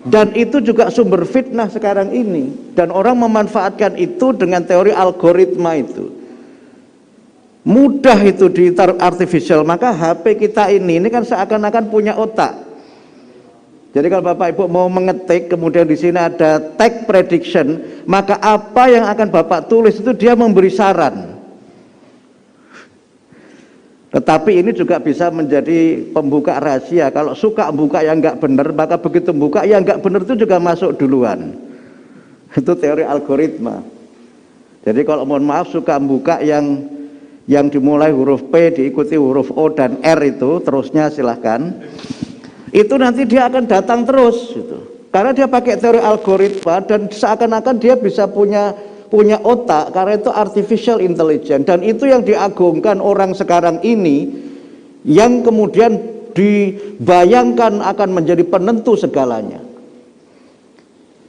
Dan itu juga sumber fitnah sekarang ini, dan orang memanfaatkan itu dengan teori algoritma itu. Mudah itu di artificial, maka HP kita ini kan seakan-akan punya otak. Jadi kalau Bapak Ibu mau mengetik, kemudian di sini ada text prediction, maka apa yang akan Bapak tulis itu dia memberi saran. Tetapi ini juga bisa menjadi pembuka rahasia. Kalau suka buka yang nggak benar, maka begitu buka yang nggak benar itu juga masuk duluan. Itu teori algoritma. Jadi kalau mohon maaf suka buka yang dimulai huruf P diikuti huruf O dan R itu terusnya silahkan, itu nanti dia akan datang terus gitu. Karena dia pakai teori algoritma dan seakan-akan dia bisa punya otak, karena itu artificial intelligence. Dan itu yang diagungkan orang sekarang ini, yang kemudian dibayangkan akan menjadi penentu segalanya.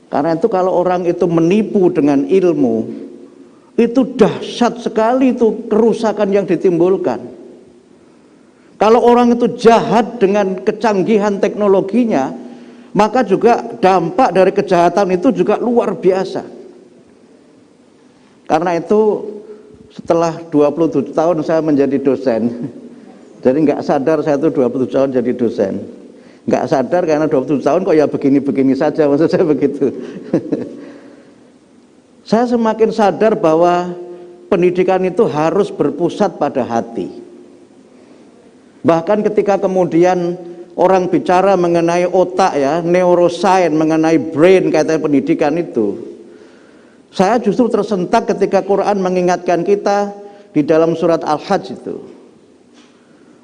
Karena itu kalau orang itu menipu dengan ilmu, itu dahsyat sekali itu kerusakan yang ditimbulkan. Kalau orang itu jahat dengan kecanggihan teknologinya, maka juga dampak dari kejahatan itu juga luar biasa. Karena itu setelah 27 tahun saya menjadi dosen, jadi nggak sadar saya itu 27 tahun jadi dosen. Nggak sadar karena 27 tahun kok ya begini-begini saja, maksud saya begitu. Saya semakin sadar bahwa pendidikan itu harus berpusat pada hati. Bahkan ketika kemudian orang bicara mengenai otak ya, neuroscience, mengenai brain, kaitan pendidikan itu, Saya justru tersentak ketika Quran mengingatkan kita di dalam surat Al-Hajj itu.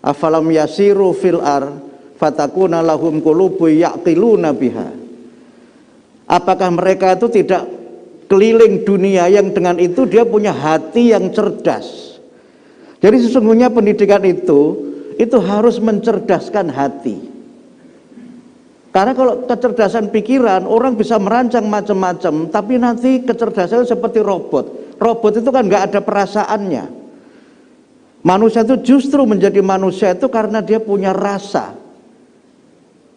Afalam yasiru fil ar fatakuna lahum qulubu yaqiluna biha. Apakah mereka itu tidak keliling dunia yang dengan itu dia punya hati yang cerdas. Jadi sesungguhnya pendidikan itu harus mencerdaskan hati. Karena kalau kecerdasan pikiran, orang bisa merancang macam-macam, tapi nanti kecerdasan seperti robot. Robot itu kan nggak ada perasaannya. Manusia itu justru menjadi manusia itu karena dia punya rasa.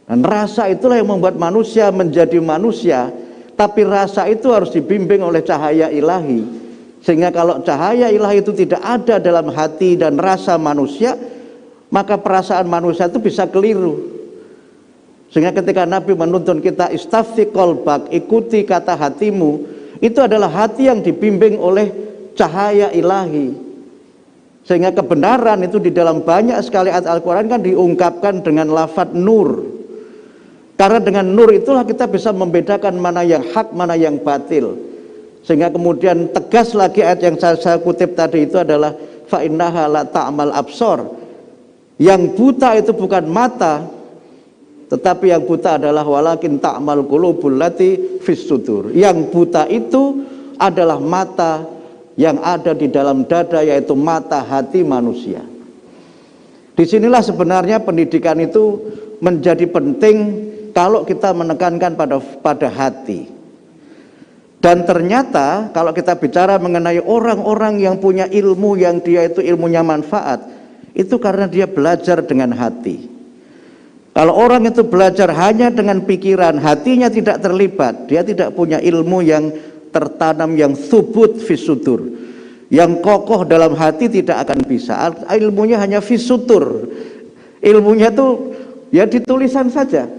Dan rasa itulah yang membuat manusia menjadi manusia. Tapi rasa itu harus dibimbing oleh cahaya ilahi. Sehingga kalau cahaya ilahi itu tidak ada dalam hati dan rasa manusia, maka perasaan manusia itu bisa keliru. Sehingga ketika Nabi menuntun kita istafti qalbak, ikuti kata hatimu, itu adalah hati yang dibimbing oleh cahaya ilahi. Sehingga kebenaran itu di dalam banyak sekali ayat Al-Quran kan diungkapkan dengan lafadz nur. Karena dengan nur itulah kita bisa membedakan mana yang hak, mana yang batil. Sehingga kemudian tegas lagi ayat yang saya kutip tadi itu adalah fa innaha la ta'mal absor. Yang buta itu bukan mata, tetapi yang buta adalah walakin ta'mal qulubul lati fis sudur. Yang buta itu adalah mata yang ada di dalam dada, yaitu mata hati manusia. Disinilah sebenarnya pendidikan itu menjadi penting kalau kita menekankan pada hati. Dan ternyata kalau kita bicara mengenai orang-orang yang punya ilmu yang dia itu ilmunya manfaat, itu karena dia belajar dengan hati. Kalau orang itu belajar hanya dengan pikiran, hatinya tidak terlibat, dia tidak punya ilmu yang tertanam, yang subut fisutur, yang kokoh dalam hati, tidak akan bisa. Ilmunya hanya fisutur, ilmunya itu ya di tulisan saja.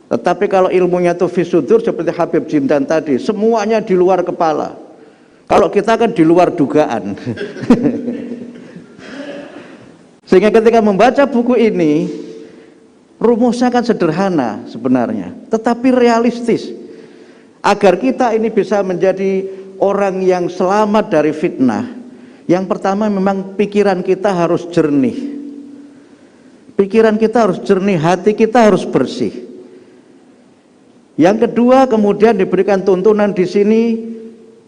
Tetapi kalau ilmunya itu fisutur seperti Habib Jindan tadi, semuanya di luar kepala. Kalau kita kan di luar dugaan. Sehingga ketika membaca buku ini, rumusnya kan sederhana sebenarnya, tetapi realistis. Agar kita ini bisa menjadi orang yang selamat dari fitnah, yang pertama memang pikiran kita harus jernih. Pikiran kita harus jernih, hati kita harus bersih. Yang kedua, kemudian diberikan tuntunan di sini,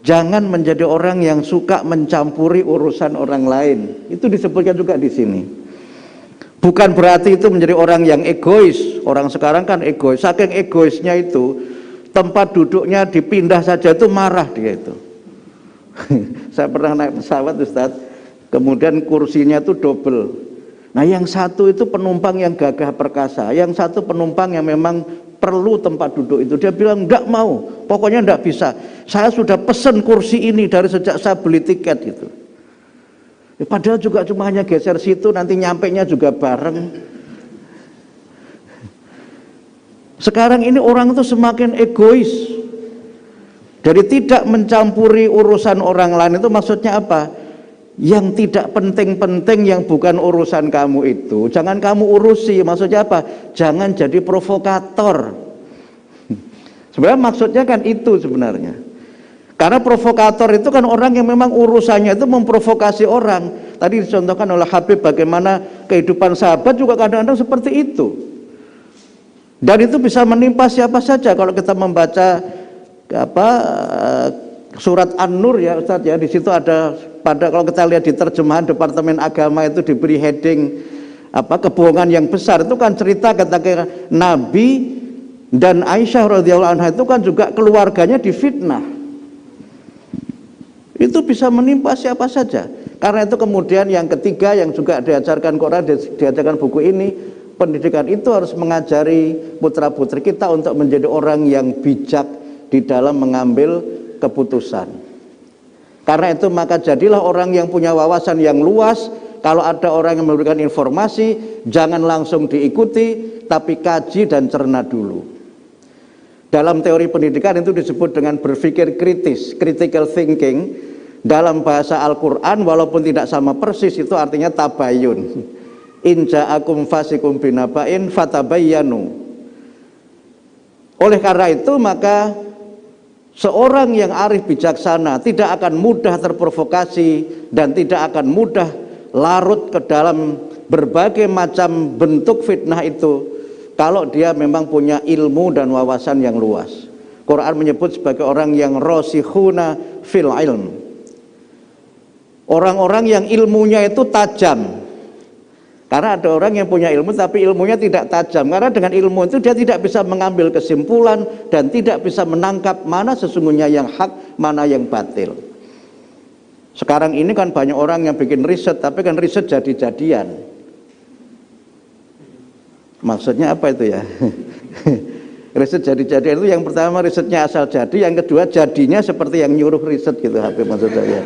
jangan menjadi orang yang suka mencampuri urusan orang lain. Itu disebutkan juga di sini. Bukan berarti itu menjadi orang yang egois. Orang sekarang kan egois. Saking egoisnya itu, tempat duduknya dipindah saja itu marah dia itu. Saya pernah naik pesawat, Ustaz, kemudian kursinya itu double. Nah, yang satu itu penumpang yang gagah perkasa, yang satu penumpang yang memang perlu tempat duduk itu. Dia bilang enggak mau, pokoknya enggak bisa. Saya sudah pesen kursi ini dari sejak saya beli tiket gitu. Padahal juga cuma hanya geser situ, nanti nyampenya juga bareng. Sekarang ini orang itu semakin egois. Jadi tidak mencampuri urusan orang lain itu maksudnya apa? Yang tidak penting-penting, yang bukan urusan kamu itu jangan kamu urusi. Maksudnya apa? Jangan jadi provokator. Sebenarnya maksudnya kan itu sebenarnya. Karena provokator itu kan orang yang memang urusannya itu memprovokasi orang. Tadi dicontohkan oleh Habib bagaimana kehidupan sahabat juga kadang-kadang seperti itu. Dan itu bisa menimpa siapa saja. Kalau kita membaca surat An-Nur ya Ustaz ya, di situ ada kalau kita lihat di terjemahan Departemen Agama itu diberi heading kebohongan yang besar. Itu kan cerita ketika Nabi dan Aisyah radhiyallahu anha itu kan juga keluarganya difitnah. Itu bisa menimpa siapa saja. Karena itu kemudian yang ketiga yang juga diajarkan Quran, diajarkan buku ini, pendidikan itu harus mengajari putra-putri kita untuk menjadi orang yang bijak di dalam mengambil keputusan. Karena itu maka jadilah orang yang punya wawasan yang luas. Kalau ada orang yang memberikan informasi, jangan langsung diikuti, tapi kaji dan cerna dulu. Dalam teori pendidikan itu disebut dengan berpikir kritis, critical thinking. Dalam bahasa Al-Quran walaupun tidak sama persis itu artinya tabayun. In ja'akum fasikum binaba'in fatabayyanu. Oleh karena itu maka Seorang yang arif bijaksana tidak akan mudah terprovokasi dan tidak akan mudah larut ke dalam berbagai macam bentuk fitnah itu kalau dia memang punya ilmu dan wawasan yang luas. Quran menyebut sebagai orang yang rasikhuna fil ilm. Orang-orang yang ilmunya itu tajam. Karena ada orang yang punya ilmu tapi ilmunya tidak tajam. Karena dengan ilmu itu dia tidak bisa mengambil kesimpulan dan tidak bisa menangkap mana sesungguhnya yang hak, mana yang batil. Sekarang ini kan banyak orang yang bikin riset, tapi kan riset jadi-jadian. Maksudnya apa itu ya? Riset jadi-jadian itu yang pertama risetnya asal jadi, yang kedua jadinya seperti yang nyuruh riset gitu, Habib maksud saya.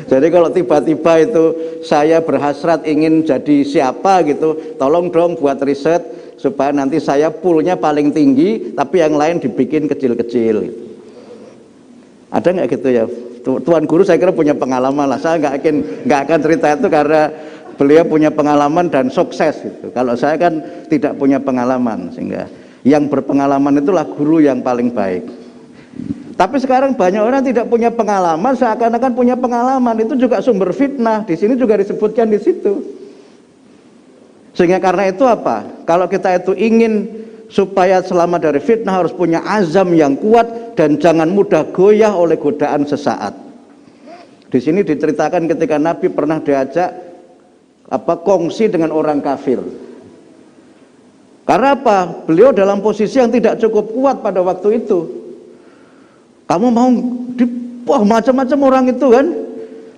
Jadi kalau tiba-tiba itu saya berhasrat ingin jadi siapa gitu, tolong dong buat riset supaya nanti saya poolnya paling tinggi, tapi yang lain dibikin kecil-kecil. Gitu. Ada nggak gitu ya? Tuan Guru saya kira punya pengalaman lah. Saya nggak akan cerita itu karena beliau punya pengalaman dan sukses gitu. Kalau saya kan tidak punya pengalaman, sehingga yang berpengalaman itulah guru yang paling baik. Tapi sekarang banyak orang tidak punya pengalaman, seakan-akan punya pengalaman, itu juga sumber fitnah. Di sini juga disebutkan di situ. Sehingga karena itu apa? Kalau kita itu ingin supaya selamat dari fitnah harus punya azam yang kuat dan jangan mudah goyah oleh godaan sesaat. Di sini diceritakan ketika Nabi pernah diajak kongsi dengan orang kafir. Karena apa? Beliau dalam posisi yang tidak cukup kuat pada waktu itu. Kamu mau macam-macam orang itu kan?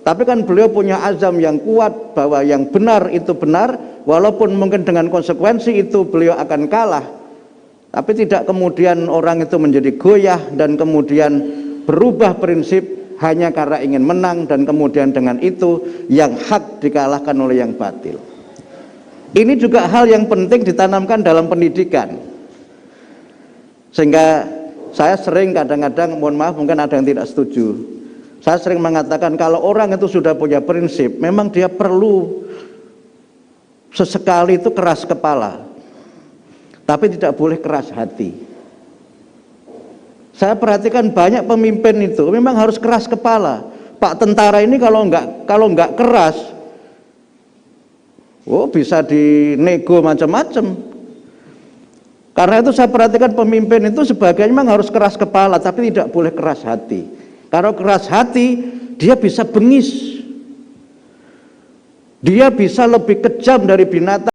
Tapi kan beliau punya azam yang kuat bahwa yang benar itu benar, walaupun mungkin dengan konsekuensi itu beliau akan kalah. Tapi tidak kemudian orang itu menjadi goyah dan kemudian berubah prinsip hanya karena ingin menang, dan kemudian dengan itu yang hak dikalahkan oleh yang batil. Ini juga hal yang penting ditanamkan dalam pendidikan. Sehingga saya sering kadang-kadang, mohon maaf mungkin ada yang tidak setuju, saya sering mengatakan kalau orang itu sudah punya prinsip, memang dia perlu sesekali itu keras kepala, tapi tidak boleh keras hati. Saya perhatikan banyak pemimpin itu memang harus keras kepala. Pak tentara ini kalau nggak keras, bisa dinego macam-macam. Karena itu saya perhatikan pemimpin itu sebagian memang harus keras kepala, tapi tidak boleh keras hati. Kalau keras hati, dia bisa bengis. Dia bisa lebih kejam dari binatang.